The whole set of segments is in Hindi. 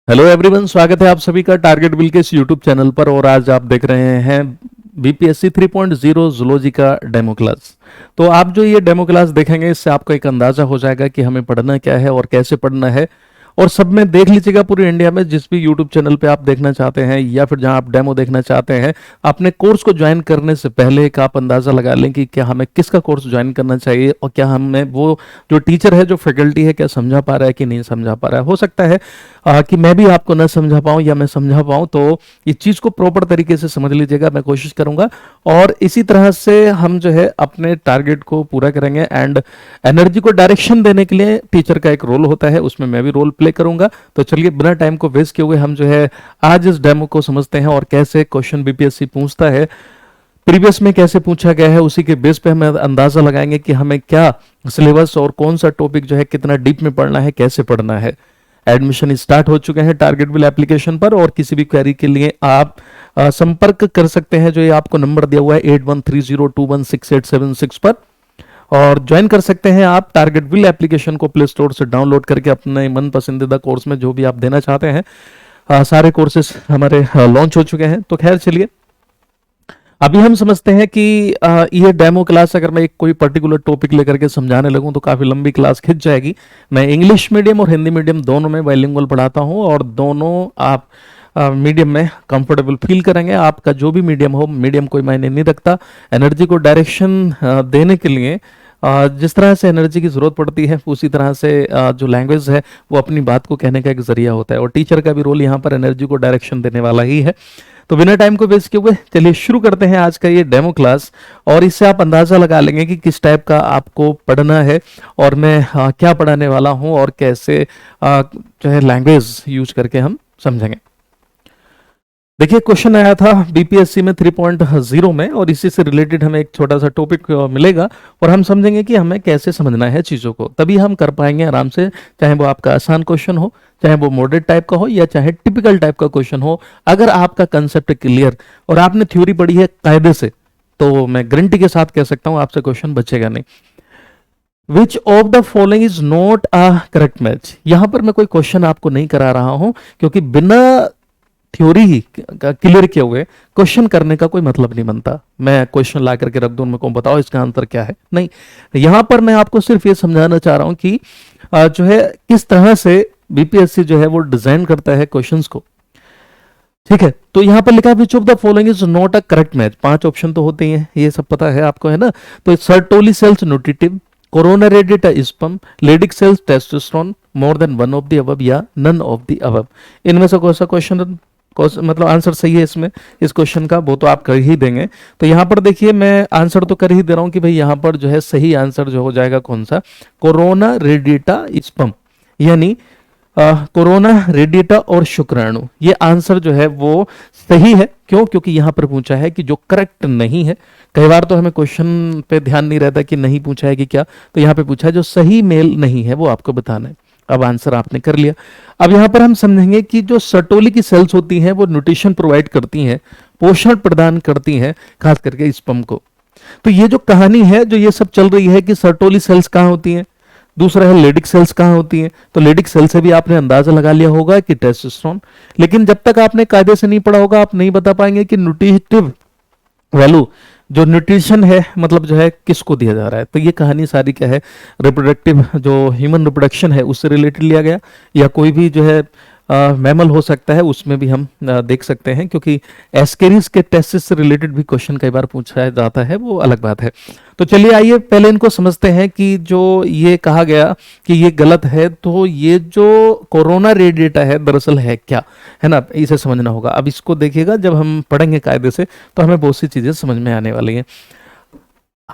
हेलो एवरीवन, स्वागत है आप सभी का टारगेट बिल के इस यूट्यूब चैनल पर। और आज आप देख रहे हैं बीपीएससी 3.0 जूलॉजी का डेमो क्लास। तो आप जो ये डेमो क्लास देखेंगे, इससे आपको एक अंदाजा हो जाएगा कि हमें पढ़ना क्या है और कैसे पढ़ना है। और सब में देख लीजिएगा, पूरे इंडिया में जिस भी यूट्यूब चैनल पे आप देखना चाहते हैं या फिर जहां आप डेमो देखना चाहते हैं, अपने कोर्स को ज्वाइन करने से पहले एक आप अंदाजा लगा लें कि क्या हमें किसका कोर्स ज्वाइन करना चाहिए और क्या हमें वो जो टीचर है, जो फैकल्टी है, क्या समझा पा रहा है कि नहीं समझा पा रहा है। हो सकता है कि मैं भी आपको न समझा पाऊं या मैं समझा पाऊं, तो इस चीज को प्रॉपर तरीके से समझ लीजिएगा, मैं कोशिश करूंगा। और इसी तरह से हम जो है अपने टारगेट को पूरा करेंगे। एंड एनर्जी को डायरेक्शन देने के लिए टीचर का एक रोल होता है, उसमें मैं भी रोल प्ले करूंगा। तो चलिए बिना टाइम को वेस्ट किए हुए हम जो है आज इस डेमो को समझते हैं और कैसे क्वेश्चन बीपीएससी पूछता है, प्रीवियस में कैसे पूछा गया है, उसी के बेस पे हमें अंदाजा लगाएंगे कि हमें क्या सिलेबस और कौन सा टॉपिक जो है कितना डीप में पढ़ना है, कैसे पढ़ना है। एडमिशन स्टार्ट हो चुके हैं टारगेट बिल एप्लीकेशन पर, और किसी भी क्वेरी के लिए आप संपर्क कर सकते हैं, जो ये आपको नंबर दिया हुआ है 8130216876 पर। और ज्वाइन कर सकते हैं आप टारगेट बिल एप्लीकेशन को प्ले स्टोर से डाउनलोड करके अपने मन पसंदीदा कोर्स में जो भी आप देना चाहते हैं। सारे कोर्सेस हमारे लॉन्च हो चुके हैं। तो खैर चलिए, अभी हम समझते हैं कि ये डेमो क्लास अगर मैं एक कोई पर्टिकुलर टॉपिक लेकर के समझाने लगूं तो काफ़ी लंबी क्लास खिंच जाएगी। मैं इंग्लिश मीडियम और हिंदी मीडियम दोनों में बाइलिंगुअल पढ़ाता हूं, और दोनों आप मीडियम में कंफर्टेबल फील करेंगे। आपका जो भी मीडियम हो, मीडियम कोई मायने नहीं रखता। एनर्जी को डायरेक्शन देने के लिए जिस तरह से एनर्जी की जरूरत पड़ती है, उसी तरह से जो लैंग्वेज है वो अपनी बात को कहने का एक जरिया होता है, और टीचर का भी रोल यहाँ पर एनर्जी को डायरेक्शन देने वाला ही है। तो बिना टाइम को वेस्ट किए हुए चलिए शुरू करते हैं आज का ये डेमो क्लास। और इससे आप अंदाजा लगा लेंगे कि किस टाइप का आपको पढ़ना है, और मैं क्या पढ़ाने वाला हूं, और कैसे जो है लैंग्वेज यूज करके हम समझेंगे। देखिए, क्वेश्चन आया था बीपीएससी में 3.0 में, और इसी से रिलेटेड हमें एक छोटा सा टॉपिक मिलेगा, और हम समझेंगे कि हमें कैसे समझना है चीज़ों को, तभी हम कर पाएंगे आराम से। चाहे वो आपका आसान क्वेश्चन हो, चाहे वो मॉडरेट टाइप का हो, या चाहे टिपिकल टाइप का क्वेश्चन हो, अगर आपका कंसेप्ट क्लियर और आपने थ्योरी पढ़ी है कायदे से, तो मैं गारंटी के साथ कह सकता हूं आपसे क्वेश्चन बचेगा नहीं। विच of the following is not a correct match. यहां पर मैं कोई क्वेश्चन आपको नहीं करा रहा हूं, क्योंकि बिना थ्योरी ही क्लियर किए हुए क्वेश्चन करने का कोई मतलब नहीं बनता। मैं क्वेश्चन ला करके रख दूं, मेरे को बताओ इसका आंसर क्या है, नहीं। यहां पर मैं आपको सिर्फ ये समझाना चाह रहा हूं कि जो है किस तरह से बीपीएससी जो है वो डिजाइन करता है क्वेश्चंस को। ठीक है, तो यहां पर लिखा है विच of the following is not a correct match. 5 option तो होते ही हैं, ये सब पता है आपको, है ना। तो Sertoli cells nutritive, corona radiata sperm, Leydig cells testosterone, more than one of the above या नन ऑफ द अबव। इनमें से कौन सा क्वेश्चन मतलब आंसर सही है इसमें, इस क्वेश्चन का, वो तो आप कर ही देंगे। तो यहाँ पर देखिए, मैं आंसर तो कर ही दे रहा हूँ कि भाई यहाँ पर जो है सही आंसर जो हो जाएगा कौन सा, कोरोना रेडिएटा स्पर्म, यानी कोरोना रेडिएटा और शुक्राणु। ये आंसर जो है वो सही है। क्यों? क्योंकि यहाँ पर पूछा है कि जो करेक्ट नहीं है। कई बार तो हमें क्वेश्चन पे ध्यान नहीं रहता कि नहीं पूछा है कि क्या, तो यहाँ पे पूछा है जो सही मेल नहीं है वो आपको बताना है। अब आंसर आपने कर लिया। अब यहाँ पर हम समझेंगे कि जो सर्टोली की सेल्स होती हैं वो न्यूट्रिशन प्रोवाइड करती हैं, पोषण प्रदान करती हैं, खास करके स्पर्म को। तो ये जो कहानी है, जो ये सब चल रही है कि सर्टोली सेल्स कहाँ होती हैं, दूसरा है लेडिक सेल्स कहाँ होती हैं। तो लेडिक सेल से भी आपने अंदाजा लगा लिया होगा कि टेस्टोस्टेरोन। लेकिन जब तक आपने कायदे से नहीं पढ़ा होगा, आप नहीं बता पाएंगे कि न्यूट्रिटिव वैल्यू, जो न्यूट्रिशन है, मतलब जो है किसको दिया जा रहा है। तो ये कहानी सारी क्या है, रिप्रोडक्टिव, जो ह्यूमन रिप्रोडक्शन है उससे रिलेटेड लिया गया, या कोई भी जो है मैमल हो सकता है, उसमें भी हम देख सकते हैं, क्योंकि एस्केरिस के टेस्टिस से रिलेटेड भी क्वेश्चन कई बार पूछा जाता है, वो अलग बात है। तो चलिए आइए पहले इनको समझते हैं कि जो ये कहा गया कि ये गलत है, तो ये जो कोरोना रेडिएटा है दरअसल है क्या, है ना, इसे समझना होगा। अब इसको देखिएगा, जब हम पढ़ेंगे कायदे से तो हमें बहुत सी चीजें समझ में आने वाली हैं।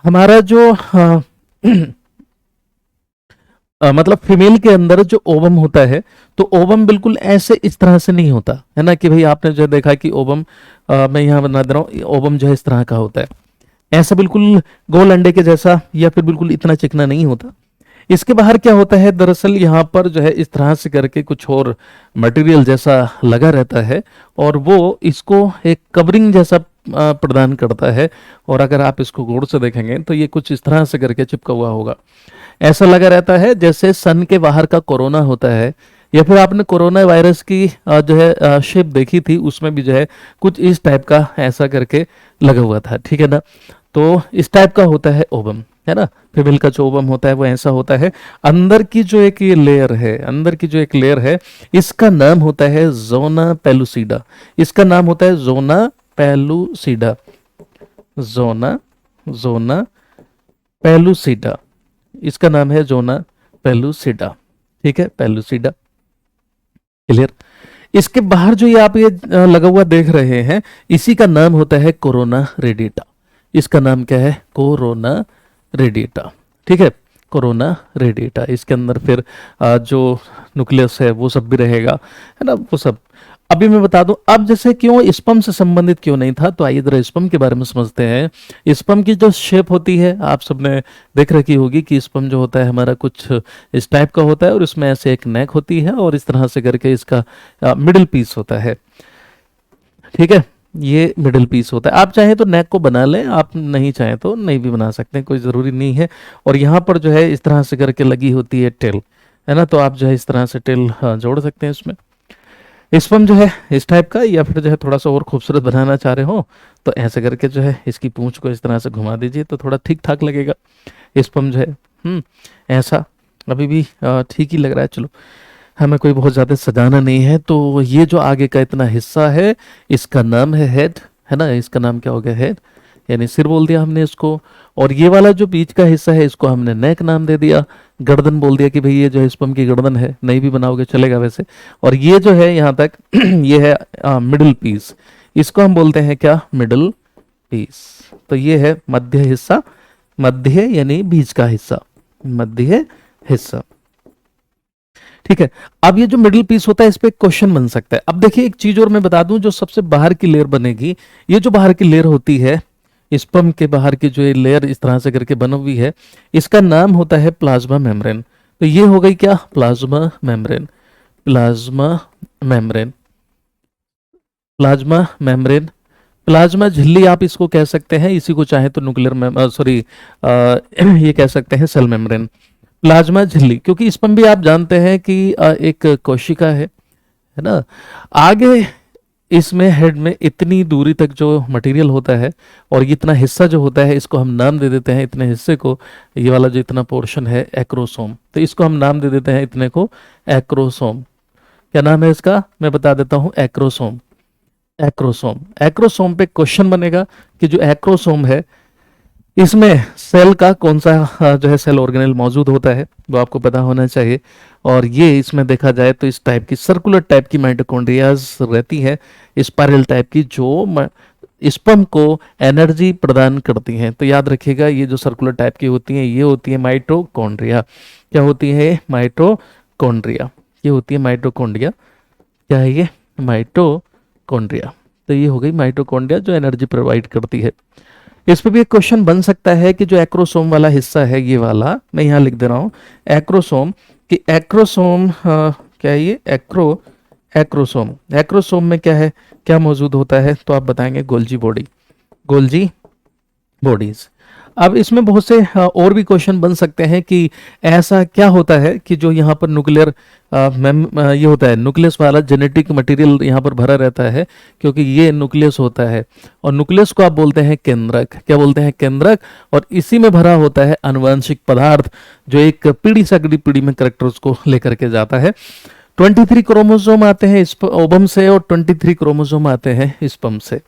हमारा जो मतलब फीमेल के अंदर जो ओवम होता है, तो ओवम बिल्कुल ऐसे इस तरह से नहीं होता है ना, कि भाई आपने जो देखा कि ओवम, मैं यहाँ बना दे रहा हूँ, ओवम जो है इस तरह का होता है, ऐसा बिल्कुल गोल अंडे के जैसा, या फिर बिल्कुल इतना चिकना नहीं होता। इसके बाहर क्या होता है, दरअसल यहाँ पर जो है इस तरह से करके कुछ और मटेरियल जैसा लगा रहता है, और वो इसको एक कवरिंग जैसा प्रदान करता है। और अगर आप इसको गौर से देखेंगे तो ये कुछ इस तरह से करके चिपका हुआ होगा, ऐसा लगा रहता है जैसे सन के बाहर का कोरोना होता है, या फिर आपने कोरोना वायरस की जो है शेप देखी थी, उसमें भी जो है कुछ इस टाइप का ऐसा करके लगा हुआ था, ठीक है ना। तो इस टाइप का होता है ओवम, है ना। फीमेल का जो ओवम होता है वो ऐसा होता है। अंदर की जो एक ये लेयर है, अंदर की जो एक लेयर है, इसका नाम होता है जोना पेलुसिडा। इसका नाम होता है जोना पेलुसिडा, जोना जोना पेलुसिडा, इसका नाम है जोना पेलुसिडा, ठीक है, पेलुसिडा। क्लियर। इसके बाहर जो ये आप ये लगा हुआ देख रहे हैं, इसी का नाम होता है कोरोना रेडिएटा। इसका नाम क्या है? कोरोना रेडिएटा, ठीक है, कोरोना रेडिएटा। इसके अंदर फिर जो न्यूक्लियस है वो सब भी रहेगा, है ना, वो सब। अभी मैं बता दूं, अब जैसे क्यों स्पर्म से संबंधित क्यों नहीं था, तो आइए जरा स्पर्म के बारे में समझते हैं। स्पर्म की जो शेप होती है आप सबने देख रखी होगी कि स्पर्म जो होता है हमारा कुछ इस टाइप का होता है, और इसमें ऐसे एक नेक होती है, और इस तरह से करके इसका मिडिल पीस होता है, ठीक है, ये मिडिल पीस होता है। आप चाहें तो नेक को बना लें, आप नहीं चाहें तो नहीं भी बना सकते, कोई ज़रूरी नहीं है। और यहाँ पर जो है इस तरह से करके लगी होती है टेल, है ना, तो आप जो है इस तरह से टेल जोड़ सकते हैं इसमें। स्पर्म जो है इस टाइप का, या फिर जो है थोड़ा सा और खूबसूरत बनाना चाह रहे हो तो ऐसे करके जो है इसकी पूंछ को इस तरह से घुमा दीजिए, तो थोड़ा ठीक ठाक लगेगा स्पर्म जो है। ऐसा अभी भी ठीक ही लग रहा है। चलो, हमें कोई बहुत ज़्यादा सजाना नहीं है। तो ये जो आगे का इतना हिस्सा है, इसका नाम है हेड, है ना, इसका नाम क्या हो गया? हेड, यानी सिर बोल दिया हमने इसको। और ये वाला जो बीच का हिस्सा है, इसको हमने नेक नाम दे दिया। गर्दन बोल दिया कि भाई ये जो है स्पर्म की गर्दन है, नहीं भी बनाओगे चलेगा वैसे। और ये जो है यहाँ तक ये है मिडिल पीस, इसको हम बोलते हैं क्या? Middle piece. तो ये है मध्य हिस्सा, मध्य यानी बीच का हिस्सा, मध्य हिस्सा, ठीक है। अब ये जो मिडिल पीस होता है, इस पे क्वेश्चन बन सकता है। अब देखिए एक चीज और मैं बता दूं, जो सबसे बाहर की लेयर बनेगी, ये जो बाहर की लेयर होती है, स्पर्म के बाहर की जो ये लेयर इस तरह से करके बनी हुई है, इसका नाम होता है प्लाज्मा मेम्ब्रेन। तो ये हो गई क्या? Plasma membrane, plasma membrane, plasma membrane, plasma झिल्ली आप इसको कह सकते हैं। इसी को चाहे तो न्यूक्लियर सॉरी ये कह सकते हैं सेल मेम्ब्रेन, प्लाज्मा झिल्ली। क्योंकि स्पर्म भी आप जानते हैं कि एक कोशिका है ना। आगे इसमें हेड में इतनी दूरी तक जो मटेरियल होता है, और ये इतना हिस्सा जो होता है, इसको हम नाम दे देते हैं, इतने हिस्से को, ये वाला जो इतना पोर्शन है एक्रोसोम, तो इसको हम नाम दे देते हैं इतने को एक्रोसोम। क्या नाम है इसका? मैं बता देता हूं, एक्रोसोम। एक्रोसोम, एक्रोसोम पे क्वेश्चन बनेगा कि जो एक्रोसोम है, इसमें सेल का कौन सा जो है सेल ऑर्गेनेल मौजूद होता है, वो आपको पता होना चाहिए। और ये इसमें देखा जाए तो इस टाइप की सर्कुलर टाइप की माइटोकॉन्ड्रियाज रहती है, स्पाइरल टाइप की, जो स्पर्म को एनर्जी प्रदान करती हैं। तो याद रखिएगा, ये जो सर्कुलर टाइप की होती हैं, ये होती है माइटोकॉन्ड्रिया। क्या होती है? माइटोकॉन्ड्रिया, ये होती है माइटोकॉन्ड्रिया। क्या है ये? माइटोकॉन्ड्रिया। तो ये हो गई माइटोकॉन्ड्रिया जो एनर्जी प्रोवाइड करती है। इस पे भी एक क्वेश्चन बन सकता है कि जो एक्रोसोम वाला हिस्सा है, ये वाला मैं यहाँ लिख दे रहा हूँ एक्रोसोम, कि एक्रोसोम क्या है ये? एक्रोसोम, एक्रोसोम में क्या है, क्या मौजूद होता है? तो आप बताएंगे गोल्जी बॉडी, गोल्जी बॉडीज। अब इसमें बहुत से और भी क्वेश्चन बन सकते हैं कि ऐसा क्या होता है कि जो यहाँ पर न्यूक्लियर ये होता है, न्यूक्लियस वाला जेनेटिक मटेरियल यहाँ पर भरा रहता है, क्योंकि ये न्यूक्लियस होता है, और न्यूक्लियस को आप बोलते हैं केंद्रक। क्या बोलते हैं? केंद्रक। और इसी में भरा होता है आनुवंशिक पदार्थ, जो एक पीढ़ी से अगली पीढ़ी में कैरेक्टर्स को लेकर के जाता है। 23 क्रोमोसोम आते हैं ओवम से, और 23 क्रोमोसोम आते हैं स्पर्म से।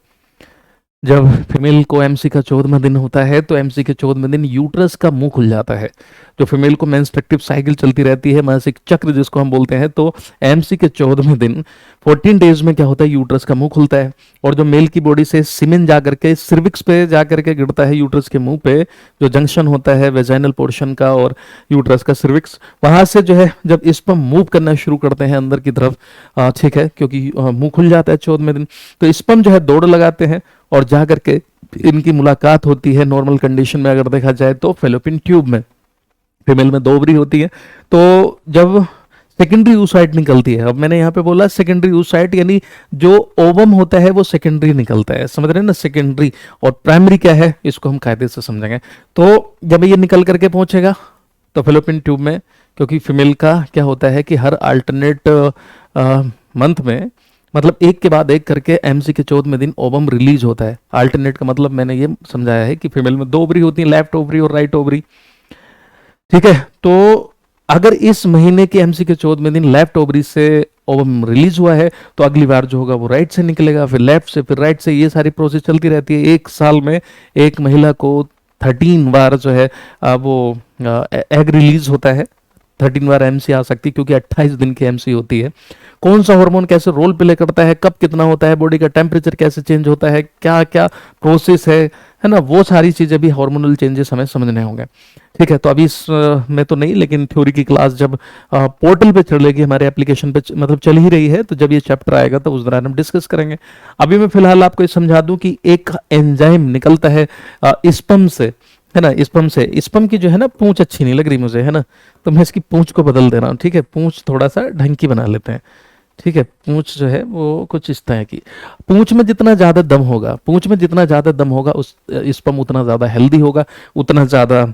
जब फीमेल को एमसी का 14वां दिन होता है, तो एमसी के 14वें दिन यूट्रस का मुंह खुल जाता है। जो फीमेल को मेंस्ट्रक्टिव साइकिल चलती रहती है, मासिक चक्र जिसको हम बोलते हैं, तो एमसी के 14वें दिन 14 डेज में क्या होता है? यूट्रस का मुंह खुलता है। और जो मेल की बॉडी से सीमेन जाकर के सिर्विक्स पे जाकर के गिरता है, यूट्रस के मुंह पे जो जंक्शन होता है वेजाइनल पोर्शन का और यूट्रस का सिर्विक्स, वहां से जो है जब स्पर्म मूव करना शुरू करते हैं अंदर की तरफ, ठीक है, क्योंकि मुंह खुल जाता है 14वें दिन, तो स्पर्म जो है दौड़ लगाते हैं, और जा करके इनकी मुलाकात होती है नॉर्मल कंडीशन में अगर देखा जाए तो फेलोपियन ट्यूब में। फीमेल में 2 ओवरी होती है। तो जब सेकेंडरी oocyte निकलती है, अब मैंने यहाँ पे बोला सेकेंडरी oocyte, यानी जो ओवम होता है वो सेकेंडरी निकलता है, समझ रहे हैं ना? सेकेंडरी और प्राइमरी क्या है, इसको हम कायदे से समझेंगे। तो जब ये निकल करके पहुंचेगा, तो फेलोपियन ट्यूब में, क्योंकि फीमेल का क्या होता है कि हर अल्टरनेट मंथ में, मतलब एक के बाद एक करके एमसी के 14वें दिन ओवम रिलीज होता है। अल्टरनेट का मतलब मैंने ये समझाया है कि फीमेल में 2 ओवरी होती है, लेफ्ट ओवरी और राइट ओवरी। ठीक है, तो अगर इस महीने के एमसी के 14वें दिन लेफ्ट ओवरी से ओवम रिलीज हुआ है तो अगली बार जो होगा वो राइट से निकलेगा, फिर लेफ्ट से, फिर राइट से। ये सारी प्रोसेस चलती रहती है। एक साल में एक महिला को 13 बार जो है वो एग रिलीज होता है। 13 बार एमसी आ सकती है, क्योंकि 28 दिन की एमसी होती है। कौन सा हार्मोन कैसे रोल प्ले करता है, कब कितना होता है, बॉडी का टेम्परेचर कैसे चेंज होता है, क्या क्या प्रोसेस है ना, वो सारी चीजें भी हार्मोनल चेंजेस हमें समझने होंगे। ठीक है, तो अभी इस में तो नहीं, लेकिन थ्योरी की क्लास जब पोर्टल पे चलेगी, हमारे एप्लीकेशन पे मतलब चल ही रही है, तो जब ये चैप्टर आएगा तो उस दौरान हम डिस्कस करेंगे। अभी मैं फिलहाल आपको ये समझा दूं कि एक एंजाइम निकलता है स्पर्म से, है ना, स्पर्म से। स्पर्म की जो है ना पूंछ अच्छी नहीं लग रही मुझे, है ना, तो मैं इसकी पूंछ को बदल दे रहा हूँ। ठीक है, पूंछ थोड़ा सा ढंग की बना लेते हैं। ठीक है, पूंछ जो है वो कुछ इस तरह की। पूंछ में जितना ज्यादा दम होगा, पूंछ में जितना ज्यादा दम होगा, उस स्पर्म उतना ज्यादा हेल्दी होगा, उतना ज्यादा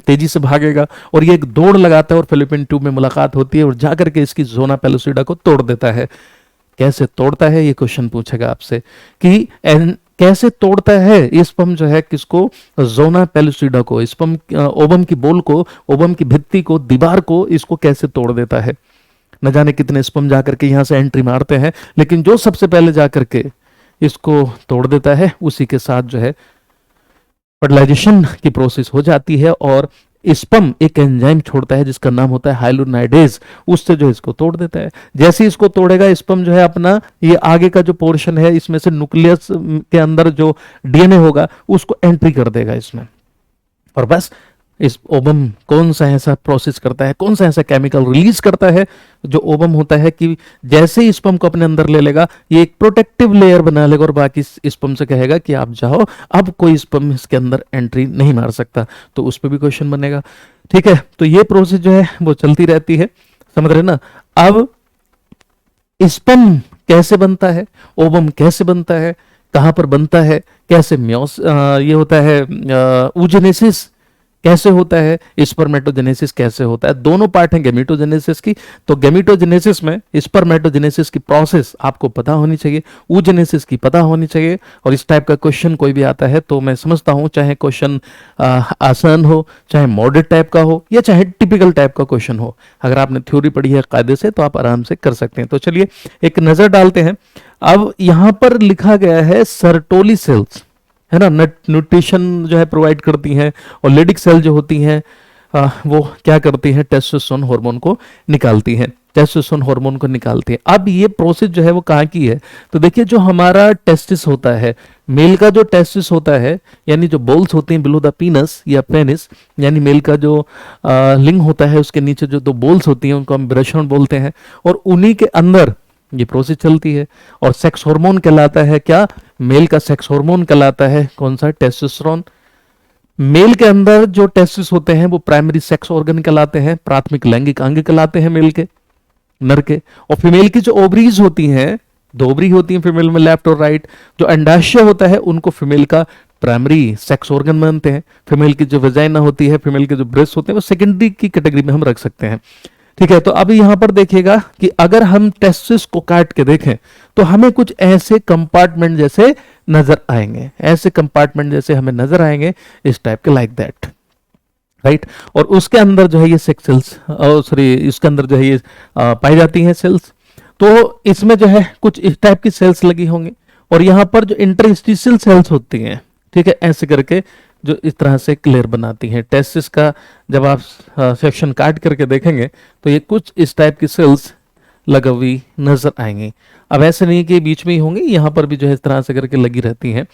तेजी से भागेगा, और ये एक दौड़ लगाता है और फेलोपियन ट्यूब में मुलाकात होती है और जाकर के इसकी जोना पेलुसिडा को तोड़ देता है। कैसे तोड़ता है, ये क्वेश्चन पूछेगा आपसे कि कैसे तोड़ता है स्पर्म जो है किसको, जोना पेलुसिडा को, स्पर्म ओवम की बोल को, ओवम की भित्ति को, दीवार को, इसको कैसे तोड़ देता है। न जाने कितने स्पर्म जाकर के यहां से एंट्री मारते हैं, लेकिन जो सबसे पहले जाकर के इसको तोड़ देता है उसी के साथ जो है फर्टिलाइजेशन की प्रोसेस हो जाती है, और स्पर्म एक एंजाइम छोड़ता है जिसका नाम होता है हाइलोनाइडेज, उससे जो इसको तोड़ देता है। जैसे ही इसको तोड़ेगा स्पर्म जो है अपना ये आगे का जो पोर्शन है, इसमें से न्यूक्लियस के अंदर जो डीएनए होगा उसको एंट्री कर देगा इसमें, और बस इस ओवम कौन सा ऐसा प्रोसेस करता है, कौन सा ऐसा केमिकल रिलीज करता है जो ओवम होता है कि जैसे ही स्पर्म को अपने अंदर ले लेगा, ये एक प्रोटेक्टिव लेयर बना लेगा और बाकी स्पर्म से कहेगा कि आप जाओ, अब कोई स्पर्म इसके अंदर एंट्री नहीं मार सकता। तो उस पर भी क्वेश्चन बनेगा। ठीक है, तो ये प्रोसेस जो है वो चलती रहती है, समझ रहे ना। अब स्पर्म कैसे बनता है, ओवम कैसे बनता है, कहां पर बनता है, कैसे ये होता है ऊजेनेसिस कैसे होता है, स्पर्मेटोजेनेसिस कैसे होता है। दोनों पार्ट हैं गैमेटोजेनेसिस की। तो गैमेटोजेनेसिस में स्पर्मेटोजेनेसिस की प्रोसेस आपको पता होनी चाहिए, ऊजेनेसिस की पता होनी चाहिए। और इस टाइप का क्वेश्चन कोई भी आता है तो मैं समझता हूं, चाहे क्वेश्चन आसान हो, चाहे मॉडरेट टाइप का हो, या चाहे टिपिकल टाइप का क्वेश्चन हो, अगर आपने थ्योरी पढ़ी है कायदे से तो आप आराम से कर सकते हैं। तो चलिए एक नजर डालते हैं। अब यहां पर लिखा गया है सर्टोली सेल्स, है ना, न्यूट्रिशन जो है प्रोवाइड करती हैं, और लेडिक सेल जो होती हैं वो क्या करती हैं, टेस्टोस्टेरोन हार्मोन को निकालती हैं, टेस्टोस्टेरोन हार्मोन को निकालती हैं। अब ये प्रोसेस जो है वो कहाँ की है, तो देखिए जो हमारा टेस्टिस होता है, मेल का जो टेस्टिस होता है, यानी जो बोल्स होते हैं बिलो द पीनस या पेनिस, यानी मेल का जो लिंग होता है उसके नीचे जो 2 बोल्स होती हैं उनको हम वृषण बोलते हैं, और उन्हीं के अंदर ये प्रोसेस चलती है। और सेक्स हार्मोन कहलाता है क्या, मेल का सेक्स हार्मोन कहलाता है कौन सा, टेस्टोस्टेरोन। मेल के अंदर जो टेस्टिस होते हैं वो प्राइमरी सेक्स ऑर्गन कहलाते हैं, प्राथमिक लैंगिक अंग कहलाते हैं मेल के, नर के। और फीमेल की जो ओवरीज होती हैं, 2 ओवरी होती हैं फीमेल में, लेफ्ट और राइट। जो अंडाशय होता है उनको फीमेल का प्राइमरी सेक्स ऑर्गन मानते हैं। फीमेल की जो वेजाइना होती है, फीमेल के जो ब्रेस्ट होते हैं, वो सेकेंडरी की कैटेगरी में हम रख सकते हैं। ठीक है, तो अब यहां पर देखिएगा कि अगर हम टेस्टिस को काट के देखें तो हमें कुछ ऐसे कंपार्टमेंट जैसे नजर आएंगे, ऐसे कंपार्टमेंट जैसे हमें नजर आएंगे, इस टाइप के, लाइक दैट, राइट। और उसके अंदर जो है ये सेक्स सेल्स, सॉरी, इसके अंदर जो है ये पाई जाती हैं सेल्स। तो इसमें जो है कुछ इस टाइप की सेल्स लगी होंगी, और यहां पर जो इंटरस्टिशियल सेल्स होती हैं, ठीक है, ऐसे करके जो इस तरह से क्लियर बनाती हैं टेस्टिस का। जब आप सेक्शन काट करके देखेंगे तो ये कुछ इस टाइप की सेल्स लगी हुई नजर आएंगी। अब ऐसे नहीं कि बीच में ही होंगी, यहाँ पर भी जो है इस तरह से करके लगी रहती हैं।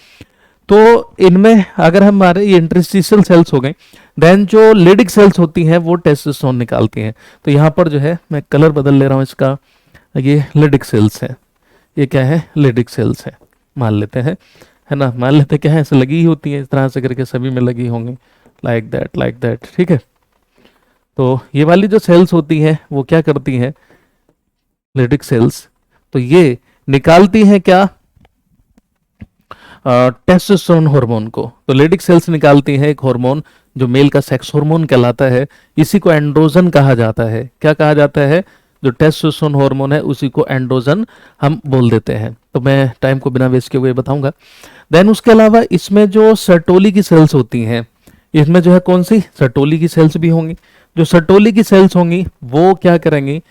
तो इनमें अगर हमारे ये इंटरस्टिशियल सेल्स हो गए, देन जो लेडिक सेल्स होती हैं वो टेस्टोस्टेरोन निकालती हैं। तो यहाँ पर जो है मैं कलर बदल ले रहा हूँ इसका, ये लेडिक सेल्स है, ये क्या है, लेडिक सेल्स है, मान लेते हैं, है ना, मान लेते क्या है, ऐसे लगी ही होती है, इस तरह से करके सभी में लगी होंगी, लाइक दैट, लाइक दैट। ठीक है, तो ये वाली जो सेल्स होती हैं वो क्या करती हैं, लेडिक सेल्स, तो ये निकालती हैं क्या, टेस्टोस्टेरोन हार्मोन को। तो लेडिक सेल्स निकालती हैं एक हार्मोन जो मेल का सेक्स हार्मोन कहलाता है, इसी को एंड्रोजन कहा जाता है। क्या कहा जाता है? जो टेस्टोस्टेरोन हार्मोन है उसी को एंड्रोजन हम बोल देते हैं। तो मैं टाइम को बिना वेस्ट किए हुए बताऊंगा। देन उसके अलावा इसमें जो सर्टोली की सेल्स होती हैं, इसमें जो है कौन सी सर्टोली की सेल्स भी होंगी। जो सर्टोली की सेल्स होंगी वो क्या करेंगी,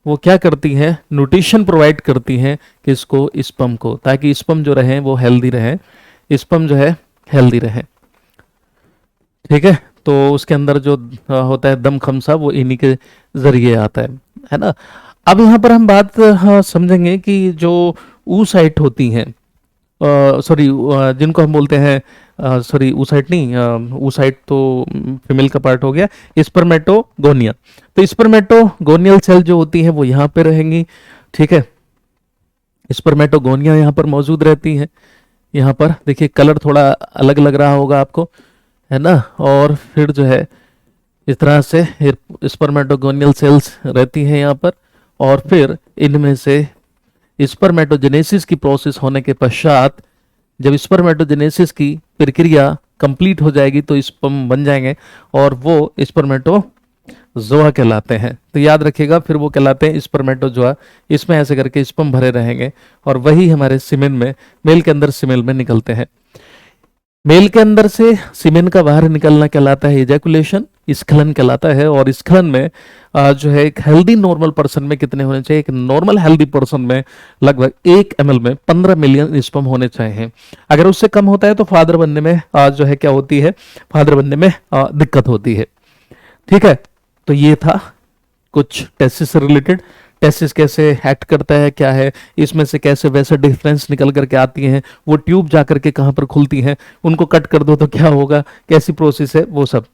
वो क्या करती हैं, न्यूट्रिशन प्रोवाइड करती हैं किसको, स्पर्म को, ताकि स्पर्म जो रहे वो हेल्दी रहे, स्पर्म जो है हेल्दी रहे। ठीक है, तो उसके अंदर जो होता है दम खमसा वो इन्हीं के जरिए आता है ना। अब यहाँ पर हम बात समझेंगे कि जो oocyte होती हैं, सॉरी जिनको हम बोलते हैं, सॉरी oocyte नहीं, oocyte तो फीमेल का पार्ट हो गया, स्पर्मेटोगोनिया। तो स्पर्मेटोगोनियल सेल जो होती है वो यहाँ पे रहेंगी। ठीक है, स्पर्मेटोगोनिया यहाँ पर मौजूद रहती है। यहाँ पर देखिए कलर थोड़ा अलग लग रहा होगा आपको, है ना। और फिर जो है इस तरह से स्पर्मेटोगोनियल सेल्स रहती हैं यहाँ पर, और फिर इनमें से स्पर्मेटोजेनेसिस की प्रोसेस होने के पश्चात, जब स्पर्मेटोजेनेसिस की प्रक्रिया कंप्लीट हो जाएगी तो स्पर्म बन जाएंगे और वो स्पर्मेटोजोआ कहलाते हैं। तो याद रखिएगा, फिर वो कहलाते हैं स्पर्मेटोजोआ। इसमें ऐसे करके स्पर्म भरे रहेंगे और वही हमारे सीमेन में, मेल के अंदर सीमेन में निकलते हैं। मेल के अंदर से सीमेन का बाहर निकलना कहलाता है इजैकुलेशन, स्खलन कहलाता है। और स्खलन में जो है एक हेल्दी नॉर्मल पर्सन में कितने होने चाहिए, एक नॉर्मल हेल्दी पर्सन में लगभग 1 ml में 15 मिलियन स्पर्म होने चाहिए। अगर उससे कम होता है तो फादर बनने में जो है क्या होती है, फादर बनने में दिक्कत होती है। ठीक है, तो ये था कुछ टेस्टिस से रिलेटेड। टेस्टिस कैसे एक्ट करता है, क्या है इसमें से, कैसे वैसे डिफरेंस निकल करके आती हैं, वो ट्यूब जा करके कहाँ पर खुलती हैं, उनको कट कर दो तो क्या होगा, कैसी प्रोसेस है, वो सब।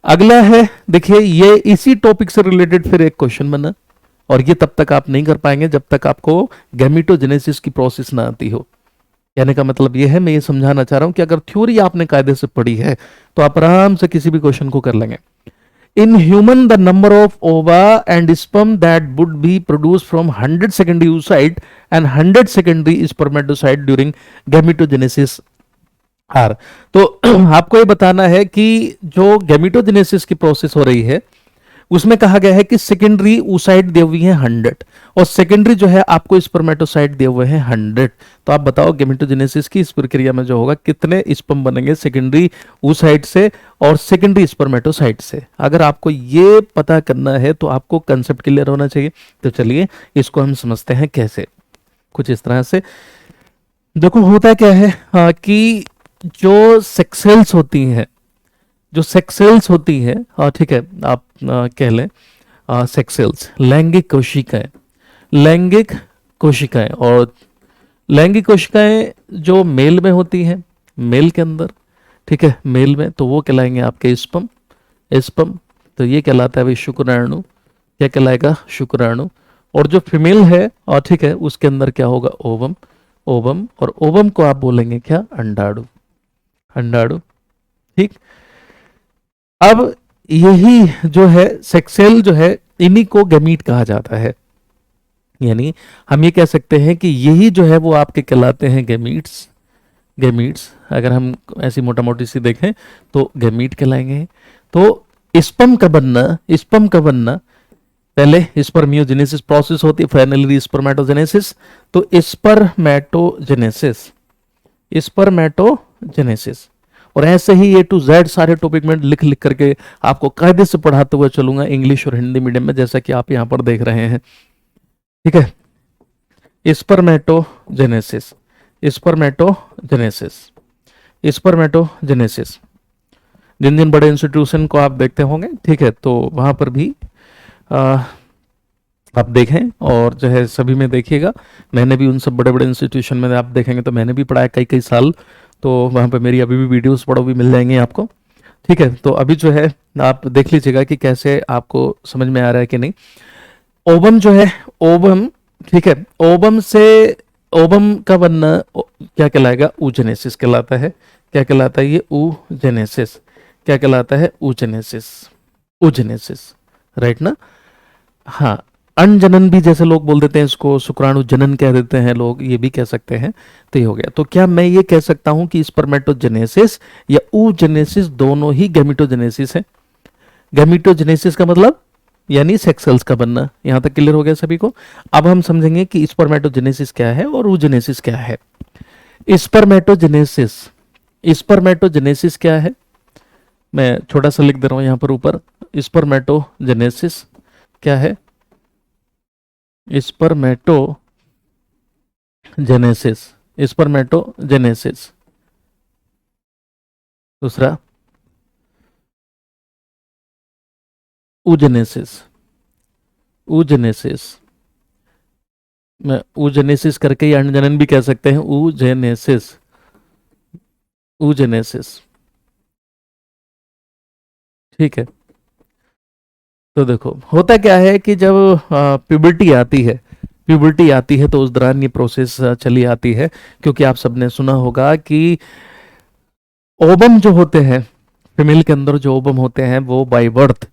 अगला है, देखिए ये इसी टॉपिक से रिलेटेड फिर एक क्वेश्चन बना, और ये तब तक आप नहीं कर पाएंगे जब तक आपको गैमेटोजेनेसिस की प्रोसेस ना आती हो। कहने का मतलब ये है, मैं ये समझाना चाह रहा हूं कि अगर थ्योरी आपने कायदे से पढ़ी है तो आप आराम से किसी भी क्वेश्चन को कर लेंगे। In human, the number of ova and sperm that would be produced from 100 secondary oocyte and 100 secondary spermatocyte during gametogenesis are। तो आपको ये बताना है कि जो गैमेटोजेनेसिस की प्रोसेस हो रही है उसमें कहा गया है कि सेकेंडरी oocyte दिए हुए हैं 100 और सेकेंडरी जो है आपको स्पर्मेटोसाइट दिए हुए हैं 100। तो आप बताओ गैमेटोजेनेसिस की इस प्रक्रिया में जो होगा कितने स्पर्म बनेंगे सेकेंडरी oocyte से और सेकेंडरी स्पर्मेटोसाइट से। अगर आपको ये पता करना है तो आपको कंसेप्ट क्लियर होना चाहिए। तो चलिए इसको हम समझते हैं कैसे। कुछ इस तरह से देखो, होता क्या है कि जो सेक्स सेल्स होती हैं, जो सेक्स सेल्स होती है, ठीक है, आप कह लें सेक्स सेल्स, लैंगिक कोशिकाएं, लैंगिक कोशिकाएं। और लैंगिक कोशिकाएं जो मेल में होती हैं, मेल के अंदर, ठीक है, मेल में, तो वो कहलाएंगे आपके स्पर्म, स्पर्म। तो ये कहलाता है भाई शुक्राणु। क्या कहलाएगा? शुक्राणु। और जो फीमेल है, और ठीक है, उसके अंदर क्या होगा? Ovum, ovum. और ओवम को आप बोलेंगे क्या? अंडाणु, अंडाणु। ठीक, अब यही जो है सेक्सेल जो है, इन्हीं को गैमीट कहा जाता है। यानी हम ये कह सकते हैं कि यही जो है वो आपके कहलाते हैं गैमीट्स, गैमीट्स। अगर हम ऐसी मोटा मोटी सी देखें तो गैमीट कहलाएंगे। तो स्पर्म का बनना, स्पर्म का बनना, पहले स्पर्मियोजेनेसिस प्रोसेस होती है, फाइनली स्पर्मेटोजेनेसिस। तो स्पर्मेटोजेनेसिस, स्पर्मेटोजेनेसिस। और ऐसे ही ए टू जेड सारे टॉपिक में लिख लिख करके आपको कायदे से पढ़ाते हुए चलूंगा इंग्लिश और हिंदी मीडियम में, जैसा कि आप यहां पर देख रहे हैं। ठीक है, स्पर्मेटोजेनेसिस, स्पर्मेटोजेनेसिस, स्पर्मेटोजेनेसिस। जिन जिन बड़े इंस्टीट्यूशन को आप देखते होंगे, ठीक है, तो वहां पर भी आप देखें और जो है सभी में देखिएगा। मैंने भी उन सब बड़े बड़े इंस्टीट्यूशन में आप देखेंगे तो मैंने भी पढ़ाया कई कई साल, तो वहाँ पे मेरी अभी भी वीडियोस पढ़ो भी मिल जाएंगे आपको। ठीक है, तो अभी जो है आप देख लीजिएगा कि कैसे आपको समझ में आ रहा है कि नहीं। ओवम जो है, ओवम, ठीक है, ओवम से, ओवम का बनना क्या कहलाएगा? oogenesis कहलाता है। क्या कहलाता है ये? oogenesis। क्या कहलाता है? oogenesis, oogenesis, राइट ना। हाँ, अनजनन भी जैसे लोग बोल देते हैं इसको, शुक्राणु जनन कह देते हैं लोग, ये भी कह सकते हैं। तो ये हो गया। तो क्या मैं ये कह सकता हूं कि स्पर्मेटोजेनेसिस या oogenesis दोनों ही गैमेटोजेनेसिस है? गैमेटोजेनेसिस का मतलब यानी सेक्स सेल्स का बनना। यहां तक क्लियर हो गया सभी को? अब हम समझेंगे कि स्पर्मेटोजेनेसिस क्या है और oogenesis क्या है। स्पर्मेटोजेनेसिस, स्पर्मेटोजेनेसिस क्या है? मैं छोटा सा लिख दे रहा हूं यहां पर ऊपर। स्पर्मेटोजेनेसिस क्या है? Spermatogenesis, spermatogenesis. दूसरा oogenesis, oogenesis में oogenesis करके या अनजनन भी कह सकते हैं, oogenesis, oogenesis। ठीक है। तो देखो होता क्या है कि जब प्यूबर्टी आती है, प्यूबर्टी आती है तो उस दौरान ये प्रोसेस चली आती है। क्योंकि आप सबने सुना होगा कि ओबम जो होते हैं, फीमेल के अंदर जो ओबम होते हैं वो बाय बर्थ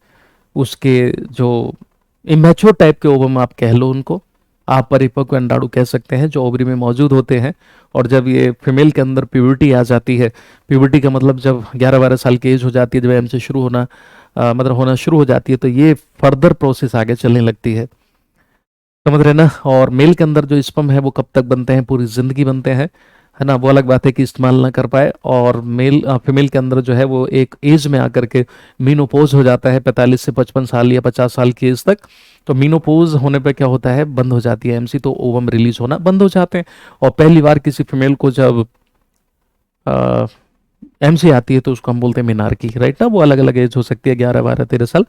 उसके जो इमेच्योर टाइप के ओवम आप कह लो उनको, आप परिपक्व अंडाणु कह सकते हैं, जो ओवरी में मौजूद होते हैं। और जब ये फीमेल के अंदर प्यूबर्टी आ जाती है, प्यूबर्टी का मतलब जब 11-12 साल की एज हो जाती है, जब एम से शुरू होना मतलब होना शुरू हो जाती है, तो ये फर्दर प्रोसेस आगे चलने लगती है। समझ रहे ना? और मेल के अंदर जो स्पर्म है वो कब तक बनते हैं? पूरी जिंदगी बनते हैं, है ना? वो अलग बात है कि इस्तेमाल ना कर पाए। और फीमेल के अंदर जो है वो एक एज में आकर के मीनोपोज हो जाता है, 45 से 55 साल या 50 साल की एज तक। तो मीनोपोज होने पे क्या होता है? बंद हो जाती है एमसी, तो ओवम रिलीज होना बंद हो जाते हैं। और पहली बार किसी फीमेल को जब एमसी आती है तो उसको हम बोलते हैं मिनार्की, राइट ना? वो अलग अलग एज हो सकती है, 11, 12, 13 साल।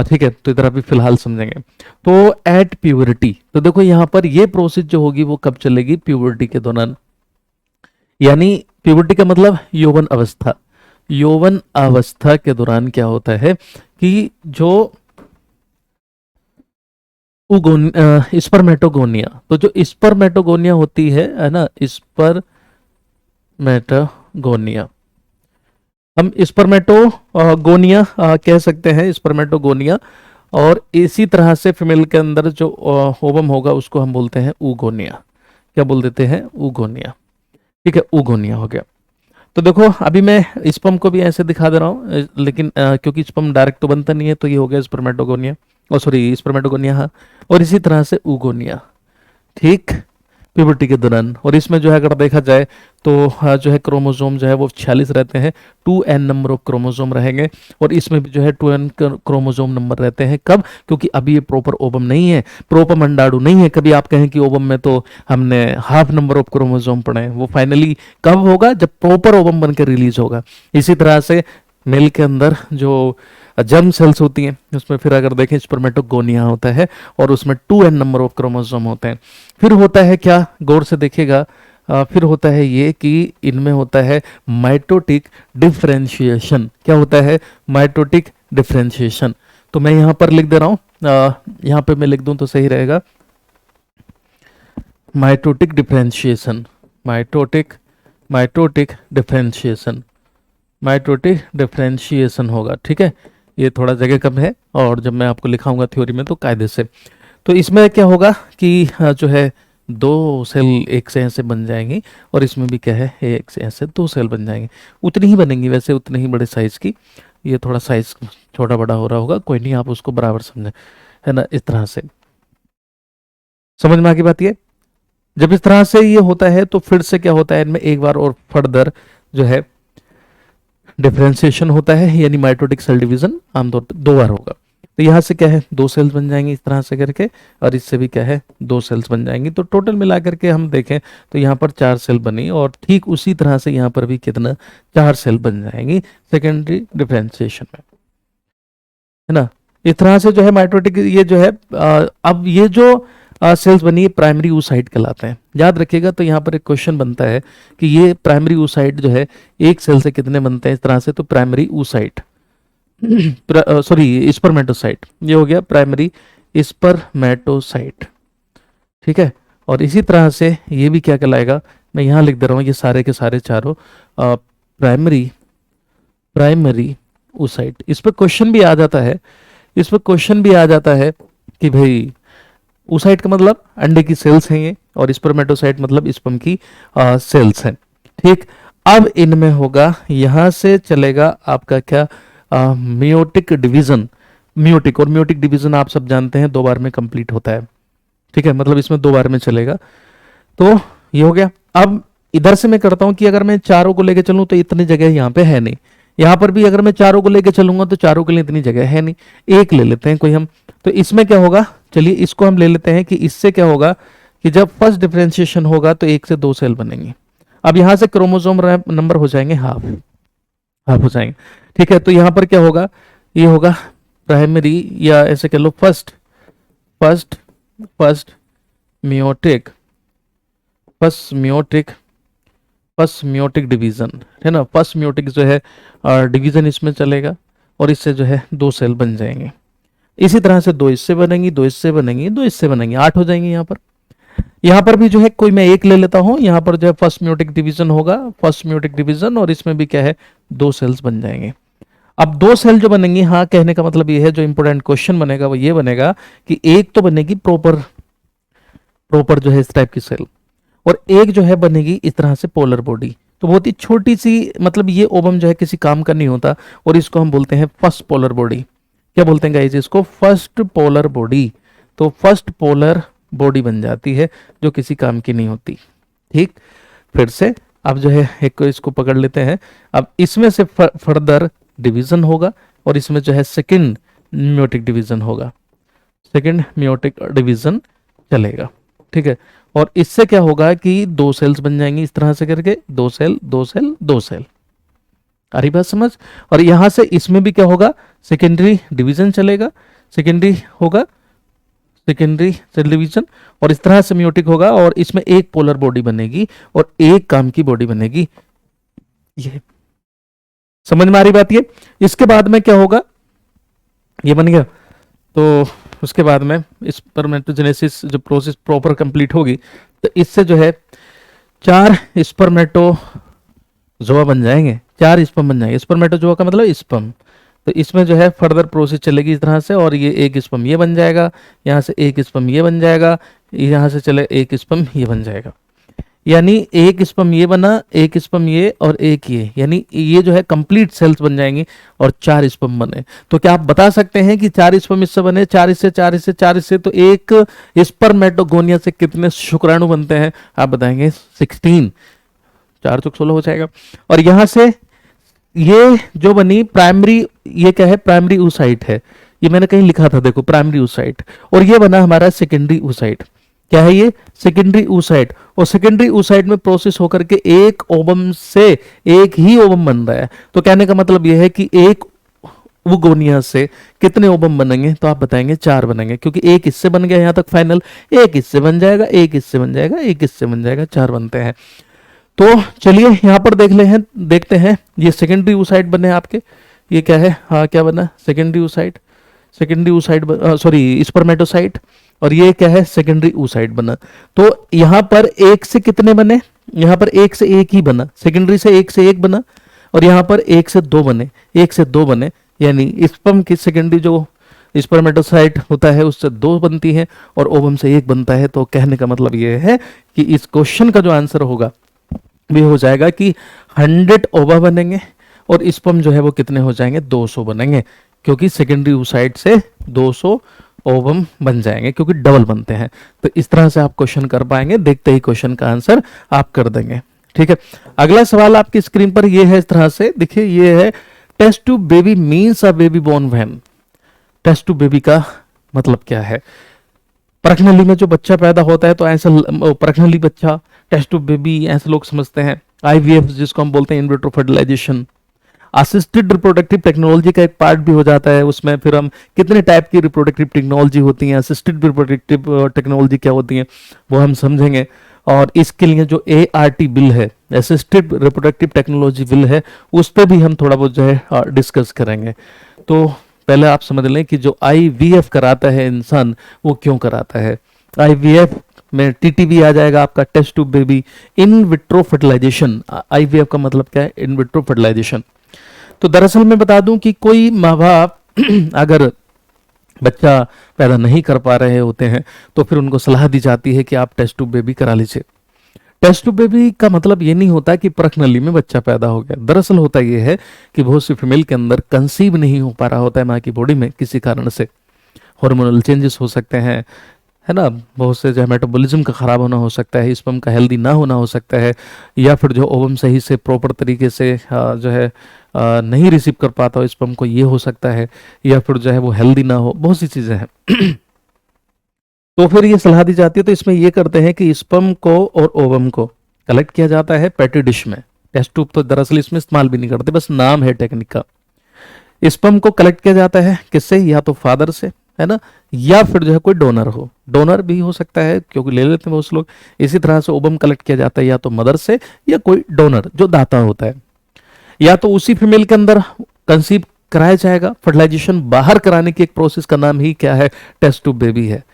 ठीक है, तो इधर अभी फिलहाल समझेंगे। तो एट प्यूबर्टी, तो देखो यहाँ पर ये प्रोसेस जो होगी वो कब चलेगी? प्यूबर्टी के दौरान। यानी प्यूबर्टी का मतलब यौवन अवस्था, यौवन अवस्था के दौरान क्या होता है कि जो स्पर्मेटोगोनिया, तो जो स्पर्मेटोगोनिया होती है ना, स्पर्मेटोगोनिया, हम स्पर्मेटोगोनिया कह सकते हैं, स्पर्मेटोगोनिया। और इसी तरह से फीमेल के अंदर जो ओवम होगा उसको हम बोलते हैं ऊगोनिया। क्या बोल देते हैं? ऊगोनिया। ठीक है, ऊगोनिया हो गया। तो देखो अभी मैं स्पर्म को भी ऐसे दिखा दे रहा हूँ, लेकिन क्योंकि स्पर्म डायरेक्ट तो बनता नहीं है, तो ये हो गया स्पर्मेटोगोनिया, ओ सॉरी स्पर्मेटोगोनिया, हाँ। और इसी तरह से ऊगोनिया, ठीक, प्यूबर्टी के दौरान। और इसमें जो है अगर देखा जाए तो जो है क्रोमोसोम जो है वो 46 रहते हैं, 2n नंबर ऑफ क्रोमोसोम रहेंगे। और इसमें भी जो है 2n क्रोमोसोम नंबर रहते हैं। कब? क्योंकि अभी ये प्रॉपर ओवम नहीं है, प्रॉपर अंडाणु नहीं है। कभी आप कहें कि ओवम में तो हमने हाफ नंबर ऑफ क्रोमोसोम पढ़े हैं, वो फाइनली कब होगा? जब प्रॉपर ओवम बनकर रिलीज होगा। इसी तरह से मेल के अंदर जो जर्म सेल्स होती हैं उसमें फिर अगर देखें स्पर्मेटोगोनिया होता है, और उसमें 2n नंबर ऑफ क्रोमोसोम होते हैं। फिर होता है क्या? गौर से देखिएगा, फिर होता है ये कि इनमें होता है माइटोटिक डिफरेंशिएशन। क्या होता है? Mitotic differentiation. तो मैं यहाँ पर लिख दे रहा हूँ, यहाँ पे मैं लिख दूं तो सही रहेगा, mitotic differentiation, mitotic mitotic differentiation, mitotic differentiation होगा। ठीक है, ये थोड़ा जगह कम है, और जब मैं आपको लिखाऊंगा थ्योरी में तो कायदे से। तो इसमें क्या होगा कि जो है दो सेल एक से ऐसे बन जाएंगी, और इसमें भी क्या है, एक से ऐसे दो सेल बन जाएंगे। उतनी ही बनेंगी वैसे, उतने ही बड़े साइज की। ये थोड़ा साइज छोटा बड़ा हो रहा होगा, कोई नहीं, आप उसको बराबर समझें, है ना? इस तरह से समझ में आ गई बात ये? जब इस तरह से ये होता है तो फिर से क्या होता है, इनमें एक बार और फर्दर जो है डिफरेंशिएशन होता है, यानी माइटोटिक सेल डिवीजन आमतौर पर 2 बार होगा। तो यहाँ से क्या है, 2 सेल्स बन जाएंगे इस तरह से करके, और इससे भी क्या है, 2 सेल्स बन जाएंगी। तो टोटल मिला करके हम देखें तो यहाँ पर 4 सेल बनी, और ठीक उसी तरह से यहाँ पर भी कितना, 4 सेल बन जाएंगी सेकेंडरी डिफरेंशिएशन में, है ना? इस तरह से जो है माइटोटिक ये जो है अब ये जो सेल्स बनी है प्राइमरी oocyte कहलाते हैं। याद रखिएगा। तो यहाँ पर एक क्वेश्चन बनता है कि ये प्राइमरी oocyte जो है एक सेल से कितने बनते हैं इस तरह से, तो प्राइमरी oocyte सॉरी स्पर्मेटोसाइट, ये हो गया प्राइमरी स्पर्मेटोसाइट। ठीक है, और इसी तरह से ये भी क्या कहलाएगा, मैं यहाँ लिख दे रहा हूँ, ये सारे के सारे चारों प्राइमरी प्राइमरी oocyte। इस पर क्वेश्चन भी आ जाता है, इस पर क्वेश्चन भी आ जाता है कि भाई oocyte का मतलब अंडे की सेल्स हैं ये, और स्पर्मेटोसाइट मतलब स्पर्म की सेल्स हैं। ठीक, अब इनमें होगा, यहां से चलेगा आपका क्या, मियोटिक डिवीजन। मियोटिक और मियोटिक डिवीजन आप सब जानते हैं 2 बार में कंप्लीट होता है। ठीक है, मतलब इसमें 2 बार में चलेगा। तो ये हो गया। अब इधर से मैं करता हूं कि अगर मैं चारों को लेके चलूं तो इतनी जगह यहाँ पे है नहीं, यहाँ पर भी अगर मैं चारों को लेके चलूंगा तो चारों के लिए इतनी जगह है नहीं, एक ले लेते हैं कोई हम। तो इसमें क्या होगा, चलिए इसको हम ले लेते हैं कि इससे क्या होगा कि जब फर्स्ट डिफरेंशिएशन होगा तो 1 से 2 सेल बनेंगे। अब यहां से क्रोमोसोम नंबर हो जाएंगे हाफ, हाफ हो जाएंगे। ठीक है, तो यहां पर क्या होगा, ये होगा प्राइमरी, या ऐसे कह लो first first first meiotic, first meiotic, first meiotic division है ना। फर्स्ट मियोटिक जो है डिवीजन इसमें चलेगा, और इससे जो है 2 सेल बन जाएंगे। इसी तरह से 2 इससे बनेंगी, 2 इससे बनेंगी, 2 इससे बनेंगी, 8 हो जाएंगे। यहाँ पर भी जो है कोई मैं एक ले लेता हूं, यहाँ पर जो है फर्स्ट मियोटिक डिवीजन होगा, फर्स्ट मियोटिक डिवीजन, और इसमें भी क्या है 2 सेल्स बन जाएंगे। अब 2 सेल जो बनेंगी, हाँ कहने का मतलब ये है, जो इंपॉर्टेंट क्वेश्चन बनेगा वो ये बनेगा कि एक तो बनेगी प्रॉपर प्रॉपर जो है इस टाइप की सेल, और एक जो है बनेगी इस तरह से पोलर बॉडी। तो बहुत ही छोटी सी, मतलब ये ओवम जो है किसी काम का नहीं होता, और इसको हम बोलते हैं फर्स्ट पोलर बॉडी। क्या बोलते हैं गाइस इसको, फर्स्ट पोलर बॉडी। तो फर्स्ट पोलर बॉडी बन जाती है जो किसी काम की नहीं होती। ठीक, फिर से अब जो है एक को इसको पकड़ लेते हैं। अब इसमें से फर्दर डिवीजन होगा, और इसमें जो है सेकंड मियोटिक डिवीजन होगा, सेकंड मियोटिक डिवीजन चलेगा। ठीक है, और इससे क्या होगा कि 2 सेल्स बन जाएंगी इस तरह से करके, 2 सेल 2 सेल 2 सेल। आ रही बात समझ। और यहां से इसमें भी क्या होगा, सेकेंडरी डिवीजन चलेगा, सेकेंडरी होगा, सेकेंडरी सेल डिवीजन, और इस तरह से मियोटिक होगा, और इसमें एक पोलर बॉडी बनेगी और एक काम की बॉडी बनेगी। ये समझ में आ रही बात। ये इसके बाद में क्या होगा, ये बन गया। तो उसके बाद में स्पर्मेटोजेनेसिस जो प्रोसेस प्रॉपर कंप्लीट होगी, तो इससे जो है 4 स्पर्मेटोजोआ बन जाएंगे, 4 स्पर्म बन जाएंगे। स्पर्मेटोजोआ का मतलब स्पर्म। तो इसमें जो है फर्दर प्रोसेस चलेगी इस तरह से, और ये एक स्पर्म ये बन जाएगा, यहाँ से एक स्पर्म ये बन जाएगा, यहाँ से चले एक स्पर्म ये बन जाएगा। यानी एक स्पर्म ये बना, एक स्पर्म ये, और एक ये, यानी ये जो है कंप्लीट सेल्स बन जाएंगे, और 4 स्पर्म बने। तो क्या आप बता सकते हैं कि 4 स्पर्म इससे बने, 4 इससे, 4 इससे, 4 इससे, तो एक स्पर्मेटोगोनिया से कितने शुक्राणु बनते हैं, आप बताएंगे 16, 4 चौक 16 हो जाएगा। और यहां से ये जो बनी प्राइमरी, ये क्या है, प्राइमरी oocyte है, ये मैंने कहीं लिखा था देखो, प्राइमरी oocyte, और ये बना हमारा सेकेंडरी oocyte। क्या है ये, सेकेंडरी oocyte। और सेकेंडरी oocyte में प्रोसेस होकर के एक ओवम से एक ही ओवम बन रहा है। तो कहने का मतलब यह है कि एक वुगोनिया से कितने ओवम बनेंगे, तो आप बताएंगे 4 बनेंगे, क्योंकि एक इससे बन गया यहां तक फाइनल, एक इससे बन जाएगा, एक इससे बन जाएगा, एक इससे बन जाएगा, 4 बनते हैं। तो चलिए यहां पर देखते हैं ये सेकेंडरी oocyte बने आपके, ये क्या है, हाँ क्या बना, secondary oocyte, secondary oocyte, sorry spermatocyte, और ये क्या है, सेकेंडरी oocyte बना। तो यहां पर एक से कितने बने, यहां पर एक से एक ही बना, सेकेंडरी से एक से एक बना, और यहां पर एक से 2 बने, एक से 2 बने, यानी स्पर्म की सेकेंडरी जो स्पर्मेटोसाइट होता है उससे 2 बनती है, और ओवम से 1 बनता है। तो कहने का मतलब ये है कि इस क्वेश्चन का जो आंसर होगा भी हो जाएगा कि 100 ओवा बनेंगे, और स्पर्म जो है वो कितने हो जाएंगे, 200 बनेंगे, क्योंकि सेकेंडरी oocyte से 200 ओवम बन जाएंगे, क्योंकि डबल बनते हैं। तो इस तरह से आप क्वेश्चन कर पाएंगे, देखते ही क्वेश्चन का आंसर आप कर देंगे। ठीक है, अगला सवाल आपकी स्क्रीन पर ये है, इस तरह से देखिए, ये है test tube baby means a baby born when. Test tube baby का मतलब क्या है, परखनली में जो बच्चा पैदा होता है, तो ऐसा परखनली बच्चा, टेस्ट ट्यूब बेबी, ऐसे लोग समझते हैं। आईवीएफ जिसको हम बोलते हैं in vitro fertilization, assisted reproductive technology का एक पार्ट भी हो जाता है उसमें। फिर हम कितने टाइप की रिप्रोडक्टिव टेक्नोलॉजी होती हैं, असिस्टेड रिप्रोडक्टिव टेक्नोलॉजी क्या होती है वो हम समझेंगे। और इसके लिए जो ART बिल है, असिस्टेड रिप्रोडक्टिव टेक्नोलॉजी बिल है, उस पर भी हम थोड़ा बहुत जो है डिस्कस करेंगे। तो पहले आप समझ लें कि जो IVF कराता है इंसान, वो क्यों कराता है। IVF में TTB आ जाएगा आपका, test tube baby in vitro fertilization. IVF का मतलब क्या है, इन विट्रो फर्टिलाइजेशन। तो दरअसल मैं बता दूं कि कोई माँ बाप अगर बच्चा पैदा नहीं कर पा रहे होते हैं, तो फिर उनको सलाह दी जाती है कि आप टेस्ट ट्यूब बेबी करा लीजिए। टेस्ट ट्यूब बेबी का मतलब ये नहीं होता कि परख नली में बच्चा पैदा हो गया। दरअसल होता ये है कि बहुत सी फीमेल के अंदर कंसीव नहीं हो पा रहा होता है माँ की बॉडी में किसी कारण से। हार्मोनल चेंजेस हो सकते हैं, है ना, बहुत से जो है मेटाबॉलिज्म का खराब होना हो सकता है, स्पर्म का हेल्दी ना होना हो सकता है, या फिर जो ओवम सही से प्रॉपर तरीके से जो है नहीं रिसीव कर पाता हो स्पर्म को, ये हो सकता है, या फिर जो है वो हेल्दी ना हो, बहुत सी चीजें हैं। तो फिर ये सलाह दी जाती है। तो इसमें ये करते हैं कि स्पर्म को और ओवम को कलेक्ट किया जाता है पेटी डिश में। टेस्ट ट्यूब तो दरअसल इसमें इस्तेमाल भी नहीं करते, बस नाम है टेक्निक का। स्पर्म को कलेक्ट किया जाता है किससे, या तो फादर से, है ना, या फिर जो है कोई डोनर हो, डोनर भी हो सकता है क्योंकि ले लेते हैं बहुत से लोग। इसी तरह से ओवम कलेक्ट किया जाता है या तो मदर से या कोई डोनर जो दाता होता है, या तो उसी फीमेल के अंदर कंसीव कराया जाएगा। फर्टिलाइजेशन बाहर कराने की एक प्रोसेस का नाम ही क्या है, टेस्ट ट्यूब बेबी है।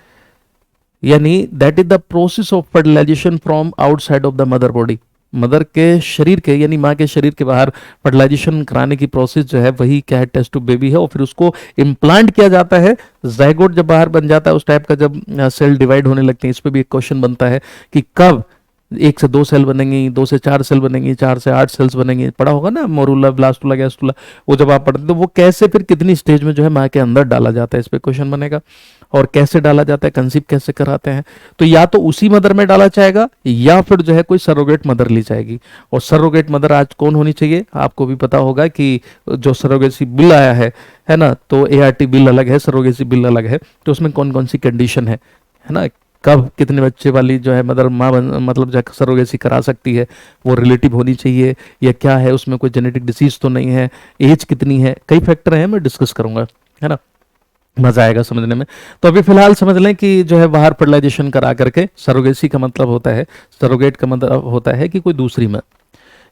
यानी that is the process of fertilization from outside of the mother body. Mother के शरीर के यानी माँ के शरीर के बाहर फर्टिलाइजेशन कराने की प्रोसेस जो है वही क्या है, टेस्ट ट्यूब बेबी है। और फिर उसको इम्प्लांट किया जाता है। जाइगोट जब बाहर बन जाता है उस टाइप का, जब सेल डिवाइड होने लगते हैं, इस पर भी एक क्वेश्चन बनता है कि कब 1 से 2 सेल बनेंगी, 2 से 4 सेल बनेंगी, 4 से 8 सेल्स बनेंगी। पढ़ा होगा ना मोरूला, ब्लास्टूला, गैस्टूला, वो जब आप पढ़ते तो वो कैसे फिर कितनी स्टेज में जो है माँ के अंदर डाला जाता है, इस पे क्वेश्चन बनेगा। और कैसे डाला जाता है, कंसीव कैसे कराते हैं, तो या तो उसी मदर में डाला जाएगा या फिर जो है कोई सरोगेट मदर ली जाएगी। और सरोगेट मदर आज कौन होनी चाहिए, आपको भी पता होगा कि जो सरोगेसी बिल आया है ना, तो एआरटी बिल अलग है, सरोगेसी बिल अलग है, तो उसमें कौन कौन सी कंडीशन है ना, कब कितने बच्चे वाली जो है मदर माँ मतलब जो सरोगेसी करा सकती है, वो रिलेटिव होनी चाहिए या क्या है, उसमें कोई जेनेटिक डिसीज तो नहीं है, एज कितनी है, कई फैक्टर हैं, मैं डिस्कस करूंगा, है ना, मजा आएगा समझने में। तो अभी फिलहाल समझ लें कि जो है बाहर फर्टिलाइजेशन करा करके, सरोगेसी का मतलब होता है, सरोगेट का मतलब होता है कि कोई दूसरी माँ,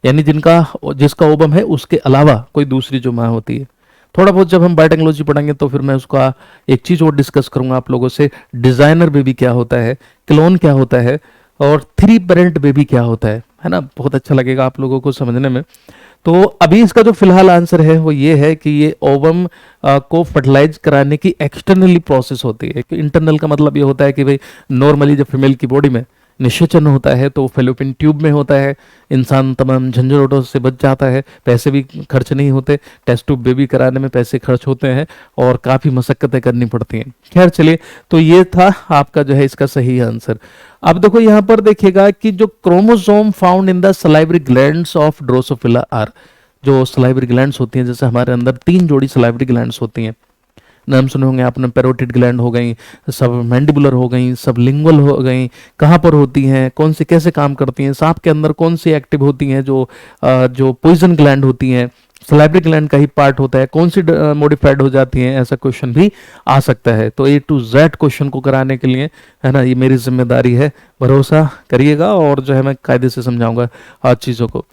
यानी जिसका ओबम है उसके अलावा कोई दूसरी जो माँ होती है। थोड़ा बहुत जब हम बायोटेक्नोलॉजी पढ़ेंगे तो फिर मैं उसका एक चीज और डिस्कस करूंगा आप लोगों से, डिजाइनर बेबी क्या होता है, क्लोन क्या होता है, और 3 पेरेंट बेबी क्या होता है ना, बहुत अच्छा लगेगा आप लोगों को समझने में। तो अभी इसका जो फिलहाल आंसर है वो ये है कि ये ओवम को फर्टिलाइज कराने की एक्सटर्नली प्रोसेस होती है। इंटरनल का मतलब ये होता है कि भाई नॉर्मली जब फीमेल की बॉडी में निषेचन होता है तो फेलोपियन ट्यूब में होता है, इंसान तमाम झंझटों से बच जाता है, पैसे भी खर्च नहीं होते। टेस्ट ट्यूब बेबी कराने में पैसे खर्च होते हैं और काफ़ी मशक्क़तें करनी पड़ती हैं। खैर चलिए, तो ये था आपका जो है इसका सही आंसर। अब देखो यहाँ पर देखिएगा कि जो chromosome found in the salivary glands of Drosophila are, जो सलाइवरी ग्लैंड्स होती हैं, जैसे हमारे अंदर 3 जोड़ी सलाइवरी ग्लैंड्स होती हैं, नाम सुने होंगे आपने, पेरोटिड ग्लैंड हो गई, सब मैंडिबुलर हो गई, सब लिंगुअल हो गई, कहाँ पर होती हैं, कौन सी कैसे काम करती हैं, सांप के अंदर कौन सी एक्टिव होती हैं, जो पॉइजन ग्लैंड होती हैं, सलाइवरी ग्लैंड का ही पार्ट होता है, कौन सी मॉडिफाइड हो जाती हैं, ऐसा क्वेश्चन भी आ सकता है। तो A to Z क्वेश्चन को कराने के लिए, है ना, ये मेरी जिम्मेदारी है, भरोसा करिएगा और जो है मैं कायदे से समझाऊंगा हर चीज़ों को।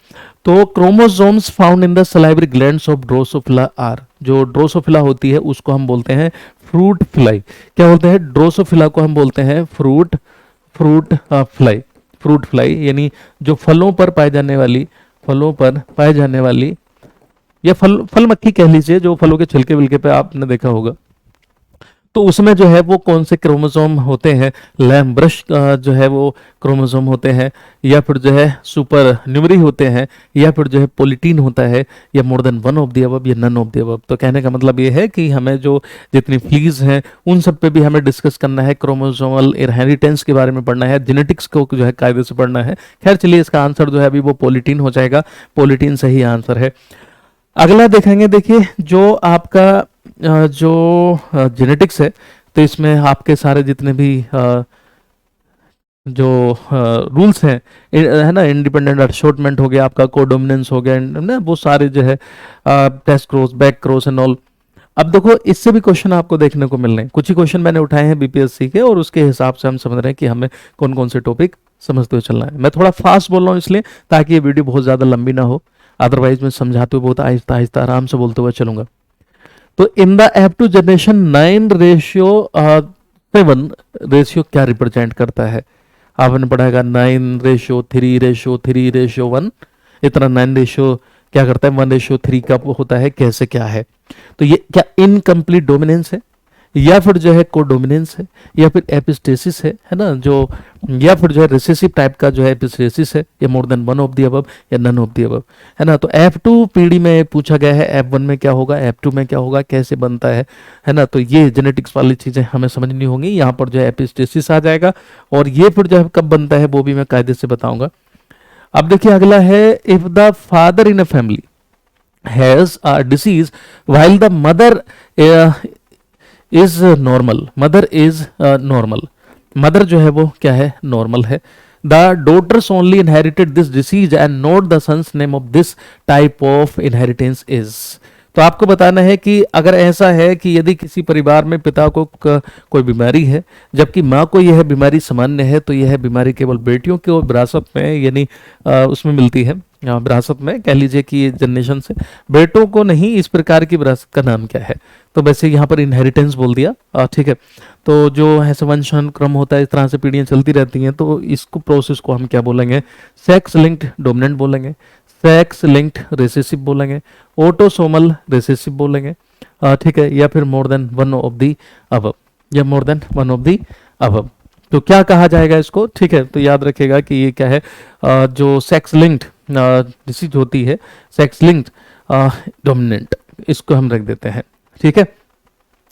तो chromosomes found in the salivary glands of Drosophila are, जो ड्रोसोफिला होती है उसको हम बोलते हैं फ्रूट फ्लाई। क्या बोलते हैं, ड्रोसोफिला को हम बोलते हैं fruit fruit fly. Fruit fly यानी जो फलों पर पाए जाने वाली या फल मक्खी कह लीजिए, जो फलों के छिलके विलके पे आपने देखा होगा, तो उसमें जो है वो कौन से क्रोमोसोम होते हैं, लैम ब्रश जो है वो क्रोमोसोम होते हैं, या फिर जो है सुपर न्यूमरी होते हैं, या फिर जो है पोलिटीन होता है, या more than one of the above या नन ऑफ द अबव। तो कहने का मतलब ये है कि हमें जो जितनी फ्लीज हैं उन सब पे भी हमें डिस्कस करना है, क्रोमोसोमल इनहेरिटेंस के बारे में पढ़ना है, जेनेटिक्स को जो है कायदे से पढ़ना है। खैर चलिए, इसका आंसर जो है अभी वो पोलिटीन हो जाएगा, पोलिटीन सही आंसर है। अगला देखेंगे, देखिए जो आपका जो जेनेटिक्स है, तो इसमें आपके सारे जितने भी जो रूल्स हैं, है ना, इंडिपेंडेंट अशॉर्टमेंट हो गया, आपका कोडोमिनेंस हो गया ना, वो सारे जो है test cross, back cross and all. अब देखो इससे भी क्वेश्चन आपको देखने को मिल रहे हैं, कुछ ही क्वेश्चन मैंने उठाए हैं बीपीएससी के, और उसके हिसाब से हम समझ रहे हैं कि हमें कौन कौन से टॉपिक समझते हुए चलना है। मैं थोड़ा फास्ट बोल रहा हूँ इसलिए ताकि ये वीडियो बहुत ज़्यादा लंबी ना हो, अदरवाइज मैं समझाते हुए बहुत आहिस्ता आहिस्ता आराम से बोलते हुए चलूंगा। तो in the F2 generation 9:7 ratio क्या रिप्रेजेंट करता है, आपने पढ़ाएगा 9:3:3:1, इतना 9 क्या करता है, 1:3 का होता है, कैसे क्या है। तो ये क्या इनकम्प्लीट डोमिनेंस है, या फिर जो है कोडोमिनेंस है, या फिर एपिस्टेसिस है ना, जो या फिर जो है रिसेसिव टाइप का जो है एपिस्टेसिस है, या more than one of the above या नन ऑफ द अबव, है ना। तो F2 पीढ़ी में पूछा गया है, F1 में क्या होगा, F2 में क्या होगा, कैसे बनता है ना। तो ये जेनेटिक्स वाली चीजें हमें समझनी होंगी। यहाँ पर जो है एपिस्टेसिस आ जाएगा, और ये फिर जो है कब बनता है वो भी मैं कायदे से बताऊंगा। अब देखिए अगला है, if the father in a family has a disease while the mother is normal, mother is normal, mother जो है वो क्या है, नॉर्मल है। The daughters only inherited this disease and not the sons name of this type of inheritance is. तो आपको बताना है कि अगर ऐसा है कि यदि किसी परिवार में पिता को कोई बीमारी है, जबकि माँ को यह बीमारी सामान्य है, तो यह बीमारी केवल बेटियों को विरासत में, यानी उसमें मिलती है, विरासत में कह लीजिए कि जनरेशन से, बेटों को नहीं। इस प्रकार की विरासत का नाम क्या है? तो वैसे यहाँ पर इनहेरिटेंस बोल दिया, ठीक है। तो जो है वंशानुक्रम होता है, इस तरह से पीढ़ियां चलती रहती हैं, तो इसको प्रोसेस को हम क्या बोलेंगे, सेक्स लिंक्ड डोमिनेंट बोलेंगे, सेक्स लिंक्ड रिसेसिव बोलेंगे, ऑटोसोमल रिसेसिव बोलेंगे, ठीक है, या फिर more than one of the above, या more than one of the above. तो क्या कहा जाएगा इसको, ठीक है। तो याद रखिएगा कि ये क्या है, जो सेक्स लिंक्ड डिसीज होती है, सेक्स लिंक्ड डोमिनेंट, इसको हम रख देते हैं, ठीक है।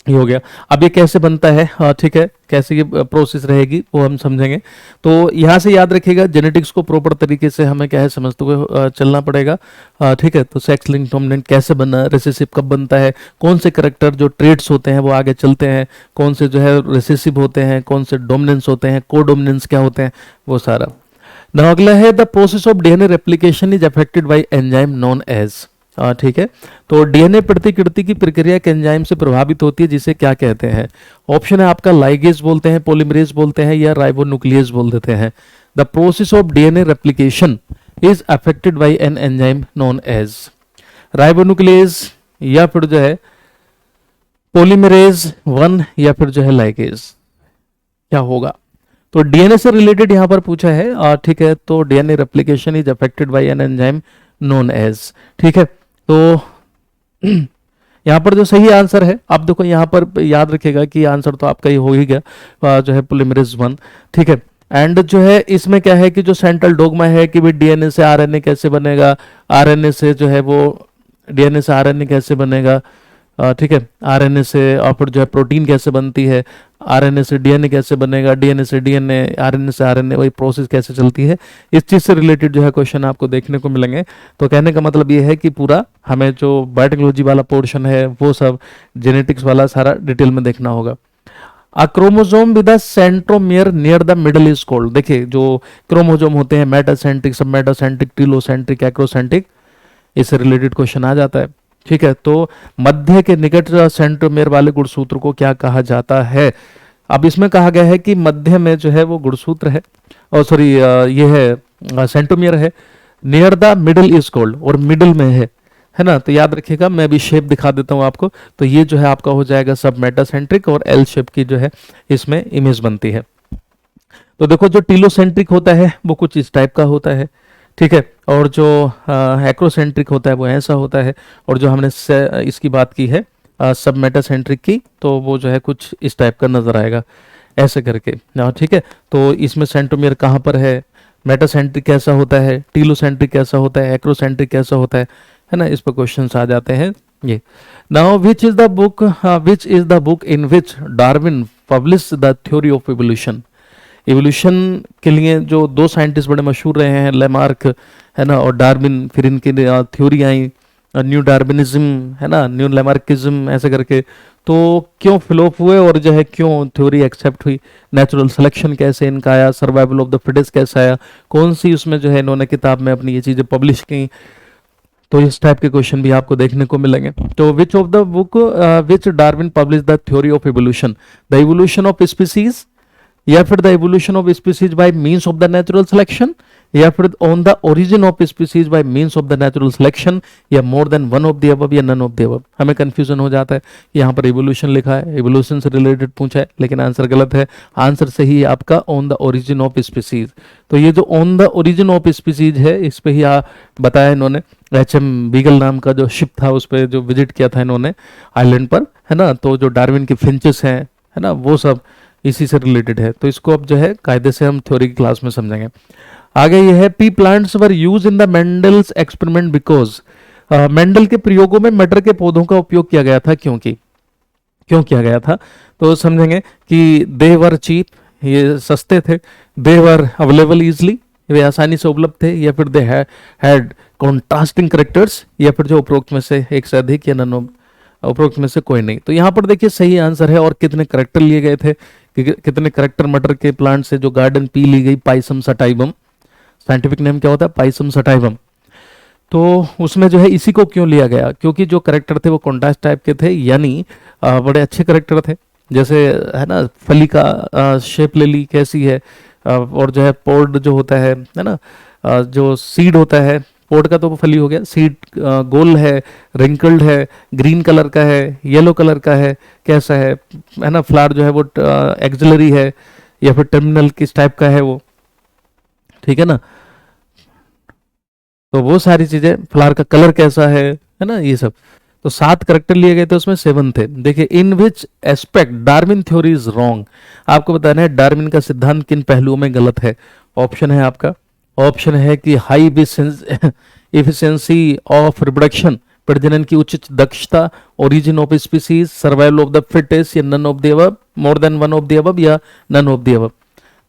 ये हो गया। अब ये कैसे बनता है, ठीक है, कैसे ये प्रोसेस रहेगी वो हम समझेंगे। तो यहाँ से याद रखिएगा, जेनेटिक्स को प्रॉपर तरीके से हमें क्या है समझते हुए चलना पड़ेगा, ठीक है। तो सेक्स लिंक्ड डोमिनेंट कैसे बना, रिसेसिव कब बनता है, कौन से करेक्टर जो ट्रेड्स होते हैं वो आगे चलते हैं, कौन से जो है रिसेसिव होते हैं, कौन से डोमिनेंस होते हैं, कोडोमिनेंस क्या होते हैं, वो सारा। नाउ अगला है, the process of DNA replication is affected by enzyme known as, ठीक है। तो डीएनए प्रतिकृति की प्रक्रिया के एंजाइम से प्रभावित होती है, जिसे क्या कहते हैं? ऑप्शन है आपका, लाइगेज बोलते हैं, पॉलीमरेज बोलते हैं, या राइबोन्यूक्लियेज बोल देते हैं। The process of DNA replication is affected by an enzyme known as ribonuclease, या फिर जो है पॉलीमरेज 1, या फिर जो है लाइगेज, क्या होगा? तो डीएनए से रिलेटेड यहां पर पूछा है, ठीक है। तो DNA replication is affected by an enzyme known as, ठीक है। तो यहाँ पर जो सही आंसर है, आप देखो यहाँ पर याद रखिएगा कि आंसर तो आपका ही हो ही गया, जो है पॉलीमरेज 1, ठीक है। एंड जो है इसमें क्या है कि जो सेंट्रल डोगमा है कि भाई डीएनए से आरएनए कैसे बनेगा, आरएनए से जो है वो डीएनए से आरएनए कैसे बनेगा, ठीक है, आरएनए से, और फिर जो है प्रोटीन कैसे बनती है, आरएनए से डीएनए कैसे बनेगा, डीएनए से डीएनए, आरएनए से आरएनए, वही प्रोसेस कैसे चलती है, इस चीज से रिलेटेड जो है क्वेश्चन आपको देखने को मिलेंगे। तो कहने का मतलब ये है कि पूरा हमें जो बायोटेक्नोलॉजी वाला पोर्शन है वो सब जेनेटिक्स वाला सारा डिटेल में देखना होगा। A chromosome with a centromere near the middle is called. देखिए जो क्रोमोसोम होते हैं, मेटासेंट्रिक, सब मेटासेंट्रिक, टीलोसेंट्रिक, एक्रोसेंट्रिक, इससे रिलेटेड क्वेश्चन आ जाता है, ठीक है। तो मध्य के निकट सेंट्रोमियर वाले गुणसूत्र को क्या कहा जाता है? अब इसमें कहा गया है कि मध्य में जो है वो गुणसूत्र है, और सॉरी ये है सेंट्रोमियर है, near the middle is called, और मिडल में है ना। तो याद रखिएगा, मैं अभी शेप दिखा देता हूं आपको। तो ये जो है आपका हो जाएगा सब मेटासेंट्रिक, और एल शेप की जो है इसमें इमेज बनती है। तो देखो जो टीलोसेंट्रिक होता है वो कुछ इस टाइप का होता है, ठीक है, और जो एक्रोसेंट्रिक होता है वो ऐसा होता है, और जो हमने इसकी बात की है सब मेटासेंट्रिक की, तो वो जो है कुछ इस टाइप का नजर आएगा ऐसे करके, ठीक है। तो इसमें सेंट्रोमियर कहाँ पर है, मेटासेंट्रिक कैसा होता है, टीलोसेंट्रिक कैसा होता है, एक्रोसेंट्रिक कैसा होता है ना, इस पर क्वेश्चंस आ जाते हैं ये। Now which is the book in which Darwin publish the theory of evolution. Evolution के लिए जो दो साइंटिस्ट बड़े मशहूर रहे हैं, लेमार्क है ना, और डार्विन, फिर इनकी थ्योरी आई न्यू डार्विनिज्म, है ना, न्यू लेमार्किज्म, ऐसे करके। तो क्यों फ्लॉप हुए, और जो है क्यों थ्योरी एक्सेप्ट हुई, नेचुरल सिलेक्शन कैसे इनका आया, सर्वाइवल ऑफ द फिटेस्ट कैसे आया, कौन सी उसमें जो है इन्होंने किताब में अपनी ये चीजें पब्लिश की। तो इस टाइप के क्वेश्चन भी आपको देखने को मिलेंगे। तो which of the book which Darwin publish the theory of evolution, the evolution of species, या फिर the evolution of species by means of the natural selection, या फिर on the origin of species by means of the natural selection, या more than one of the above या नन ऑफ द अबव। हमें कंफ्यूजन हो जाता है, यहाँ पर इवोल्यूशन लिखा है, इवोल्यूशन से रिलेटेड पूछा है, लेकिन आंसर गलत है। आंसर सही है आपका on the origin of species. तो ये जो on the origin of species है, इस पे ही बताया इन्होंने। HM बीगल नाम का जो शिप था, उस पर जो विजिट किया था इन्होंने आइलैंड पर, है ना। तो जो डार्विन की फिंचेस हैं, है ना, वो सब इसी से रिलेटेड है। तो इसको अब जो है कायदे से हम थ्योरी की क्लास में समझेंगे। आगे ये है, P plants were use in the Mendel's experiment because, Mendel के प्रयोगों में मटर के पौधों का उपयोग किया गया था, क्योंकि क्यों किया गया था। तो समझेंगे कि दे वर चीप, ये सस्ते थे, दे वर अवेलेबल इजली, वे आसानी से उपलब्ध थे, या फिर दे हैड कॉन्ट्रास्टिंग करेक्टर्स, या फिर जो उपरोक्त में से एक से अधिक, या नन उपरोक्त में से कोई नहीं। तो यहाँ पर देखिए सही आंसर है। और कितने करेक्टर लिए गए थे, कितने करेक्टर मटर के प्लांट से जो गार्डन पी ली गई, पाइसम सटाइबम, साइंटिफिक नेम क्या होता है, पाइसम सटाइबम। तो उसमें जो है इसी को क्यों लिया गया, क्योंकि जो करेक्टर थे वो कॉन्ट्रास्ट टाइप के थे, यानी बड़े अच्छे करेक्टर थे। जैसे है ना, फली का शेप ले ली कैसी है, और जो है पोर्ड जो होता है ना, जो सीड होता है, पोर्ट का तो वो फली हो गया, सीड गोल है, रिंकल्ड है, ग्रीन कलर का है, येलो कलर का है, कैसा है ना। फ्लावर जो है वो एक्सिलरी है, या फिर टर्मिनल किस टाइप का है वो, ठीक है ना। तो वो सारी चीजें, फ्लावर का कलर कैसा है ना, ये सब। तो 7 करेक्टर लिए गए थे, उसमें 7 थे। देखिए, in which aspect Darwin theory is wrong, आपको बताना है डार्विन का सिद्धांत किन पहलुओं में गलत है। ऑप्शन है आपका, ऑप्शन है कि हाई इफिशिएंसी ऑफ रिप्रोडक्शन, प्रजनन की उचित दक्षता, origin of species, survival of the fittest, या none of the above, more than one of the above, या नन ऑफ द अबव।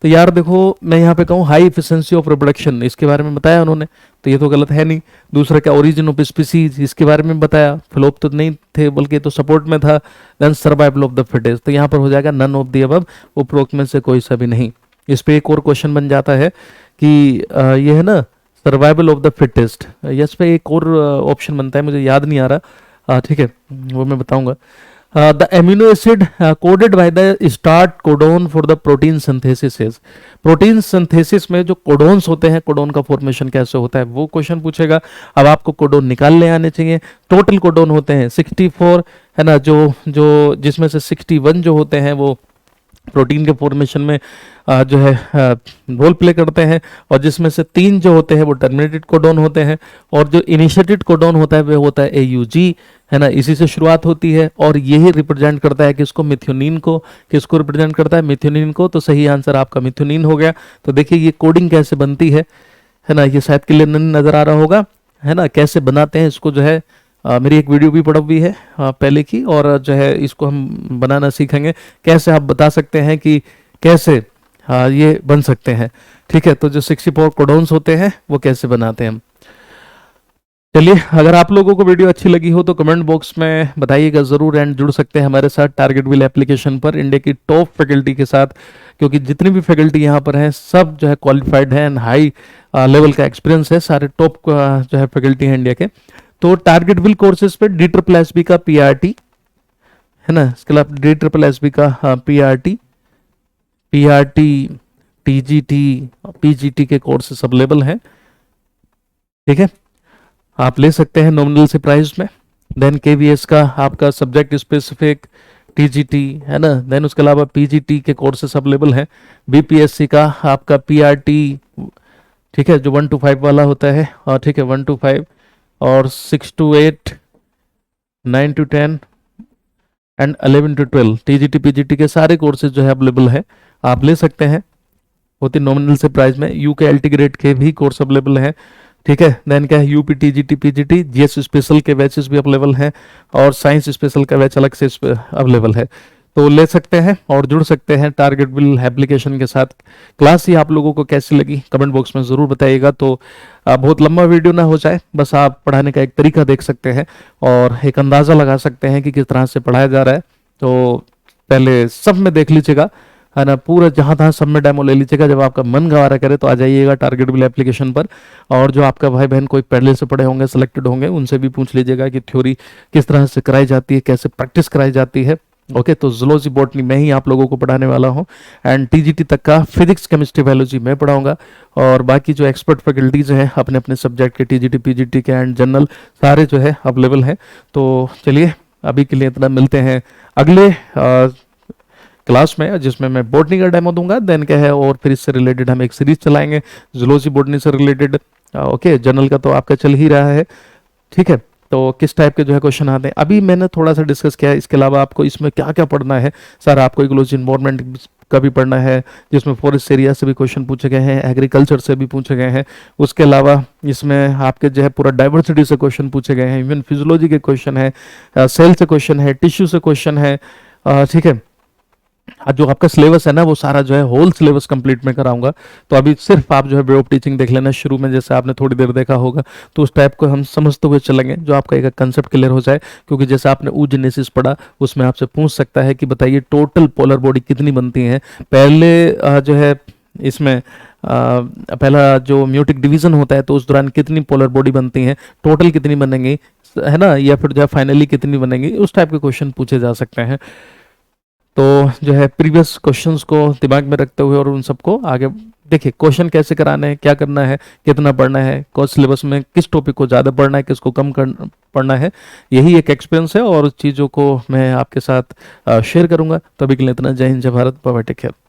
तो यार देखो, मैं यहाँ पे कहूँ हाई इफिशिएंसी ऑफ रिप्रोडक्शन, इसके बारे में बताया उन्होंने, तो ये तो गलत है नहीं। दूसरा क्या, ओरिजिन ऑफ स्पीसीज, इसके बारे में बताया, फ्लोप तो नहीं थे बल्कि तो सपोर्ट में था। Then survival of the fittest, तो यहाँ पर हो जाएगा नन ऑफ द अबव, उपरोक्त में से कोई सा भी नहीं। इस पे एक और क्वेश्चन बन जाता है कि ये है ना, सर्वाइवल ऑफ द फिटेस्ट, इस पे एक और ऑप्शन बनता है, मुझे याद नहीं आ रहा, ठीक है, वो मैं बताऊंगा। The amino acid coded by the start codon for the protein synthesis is, protein synthesis में जो कोडोन्स होते हैं, कोडोन का फॉर्मेशन कैसे होता है, वो क्वेश्चन पूछेगा। अब आपको कोडोन निकालने आने चाहिए। टोटल कोडोन होते हैं 64, है ना, जो जिसमें से 61 जो होते हैं वो प्रोटीन के फॉर्मेशन में जो है रोल प्ले करते हैं, और जिसमें से 3 जो होते हैं वो टर्मिनेटेड कोडोन होते हैं, और जो इनिशिएटेड कोडोन होता है वो होता है AUG, है ना, इसी से शुरुआत होती है, और यही रिप्रेजेंट करता है किसको, मिथ्योनिन को। किसको रिप्रेजेंट करता है, मिथ्योनिन को। तो सही आंसर आपका मिथ्योनिन हो गया। तो देखिए ये कोडिंग कैसे बनती है ना, ये शायद क्लियर नजर आ रहा होगा, है ना, कैसे बनाते हैं इसको। जो है मेरी एक वीडियो भी पड़ी हुई है पहले की, और जो है इसको हम बनाना सीखेंगे, कैसे आप बता सकते हैं कि कैसे ये बन सकते हैं, ठीक है। तो जो 64 कोडोन्स होते हैं वो कैसे बनाते हैं हम। चलिए, अगर आप लोगों को वीडियो अच्छी लगी हो तो कमेंट बॉक्स में बताइएगा जरूर, एंड जुड़ सकते हैं हमारे साथ टारगेट व्हील एप्लीकेशन पर, इंडिया की टॉप फैकल्टी के साथ, क्योंकि जितनी भी फैकल्टी यहाँ पर हैं सब जो है क्वालिफाइड है एंड हाई लेवल का एक्सपीरियंस है, सारे टॉप जो है फैकल्टी है इंडिया के। तो टारगेट व्हील कोर्सेज पे DSSB का PRT, है ना, इसके अलावा DSSB का PRT, TGT, PGT के कोर्सेस अवेलेबल हैं, ठीक है, आप ले सकते हैं नॉमिनल से प्राइस में। देन KVS का आपका सब्जेक्ट स्पेसिफिक TGT, है ना, देन उसके अलावा PGT के कोर्सेस अवेलेबल हैं। BPSC का आपका PRT, ठीक है, जो 1 to 5 वाला होता है, और ठीक है 1 to 5, और 6 to 8, 9 to 10 and 11 to 12 TGT PGT के सारे कोर्सेज जो है अवेलेबल है, आप ले सकते हैं बहुत ही नॉमिनल से प्राइस में। UKLT ग्रेड के भी कोर्स अवेलेबल हैं, ठीक है। देन क्या है, UP TGT PGT GS special के बैचेस भी अवेलेबल हैं, और साइंस स्पेशल का बैच अलग से अवेलेबल है। तो ले सकते हैं और जुड़ सकते हैं टारगेट व्हील एप्लीकेशन के साथ। क्लास ही आप लोगों को कैसी लगी कमेंट बॉक्स में ज़रूर बताइएगा। तो बहुत लंबा वीडियो ना हो जाए, बस आप पढ़ाने का एक तरीका देख सकते हैं और एक अंदाज़ा लगा सकते हैं कि किस तरह से पढ़ाया जा रहा है। तो पहले सब में देख लीजिएगा, है ना, पूरा जहाँ तहाँ सब में डेमो ले लीजिएगा। जब आपका मन गंवारा करे तो आ जाइएगा टारगेट व्हील एप्लीकेशन पर, और जो आपका भाई बहन कोई पहले से पढ़े होंगे, सिलेक्टेड होंगे, उनसे भी पूछ लीजिएगा कि थ्योरी किस तरह से कराई जाती है, कैसे प्रैक्टिस कराई जाती है। ओके, तो जूलॉजी बॉटनी मैं ही आप लोगों को पढ़ाने वाला हूँ, एंड टीजीटी तक का फिजिक्स केमिस्ट्री बायोलॉजी मैं पढ़ाऊंगा। और बाकी जो एक्सपर्ट फैकल्टीज हैं अपने अपने सब्जेक्ट के, टीजीटी पीजीटी के एंड जनरल, सारे जो है अवेलेबल हैं। तो चलिए अभी के लिए इतना, मिलते हैं अगले क्लास में जिसमें मैं बॉटनी का डेमो दूंगा, देन क्या है, और फिर इससे रिलेटेड हम एक सीरीज चलाएंगे जूलॉजी बॉटनी से रिलेटेड। ओके, जनरल का तो आपका चल ही रहा है, ठीक है। तो किस टाइप के जो है क्वेश्चन आते हैं अभी मैंने थोड़ा सा डिस्कस किया है। इसके अलावा आपको इसमें क्या क्या पढ़ना है सर, आपको इकोलॉजी इन्वायरमेंट का भी पढ़ना है, जिसमें फॉरेस्ट एरिया से भी क्वेश्चन पूछे गए हैं, एग्रीकल्चर से भी पूछे गए हैं। उसके अलावा इसमें आपके जो है पूरा डाइवर्सिटी से क्वेश्चन पूछे गए हैं, इवन फिजियोलॉजी के क्वेश्चन है, सेल से क्वेश्चन है, टिश्यू से क्वेश्चन है, ठीक है। जो आपका सिलेबस है ना वो सारा जो है होल सिलेबस कंप्लीट में कराऊंगा। तो अभी सिर्फ आप जो है वे ऑफ टीचिंग देख लेना शुरू में, जैसे आपने थोड़ी देर देखा होगा, तो उस टाइप को हम समझते हुए चलेंगे, जो आपका एक कंसेप्ट क्लियर हो जाए। क्योंकि जैसे आपने ऊजेनेसिस पढ़ा, उसमें आपसे पूछ सकता है कि बताइए टोटल पोलर बॉडी कितनी बनती है। पहले जो है इसमें पहला जो म्यूटिक डिवीजन होता है तो उस दौरान कितनी पोलर बॉडी बनती हैं, टोटल कितनी बनेंगी, है ना, या फिर जो है फाइनली कितनी बनेंगी, उस टाइप के क्वेश्चन पूछे जा सकते हैं। तो जो है प्रीवियस क्वेश्चंस को दिमाग में रखते हुए और उन सबको आगे देखिए, क्वेश्चन कैसे कराने हैं, क्या करना है, कितना पढ़ना है, कौन सिलेबस में किस टॉपिक को ज़्यादा पढ़ना है, किसको कम पढ़ना है, यही एक एक्सपीरियंस है और चीज़ों को मैं आपके साथ शेयर करूंगा। तो अभी के लिए इतना, जय हिंद, जय Bharat, bye bye, take care.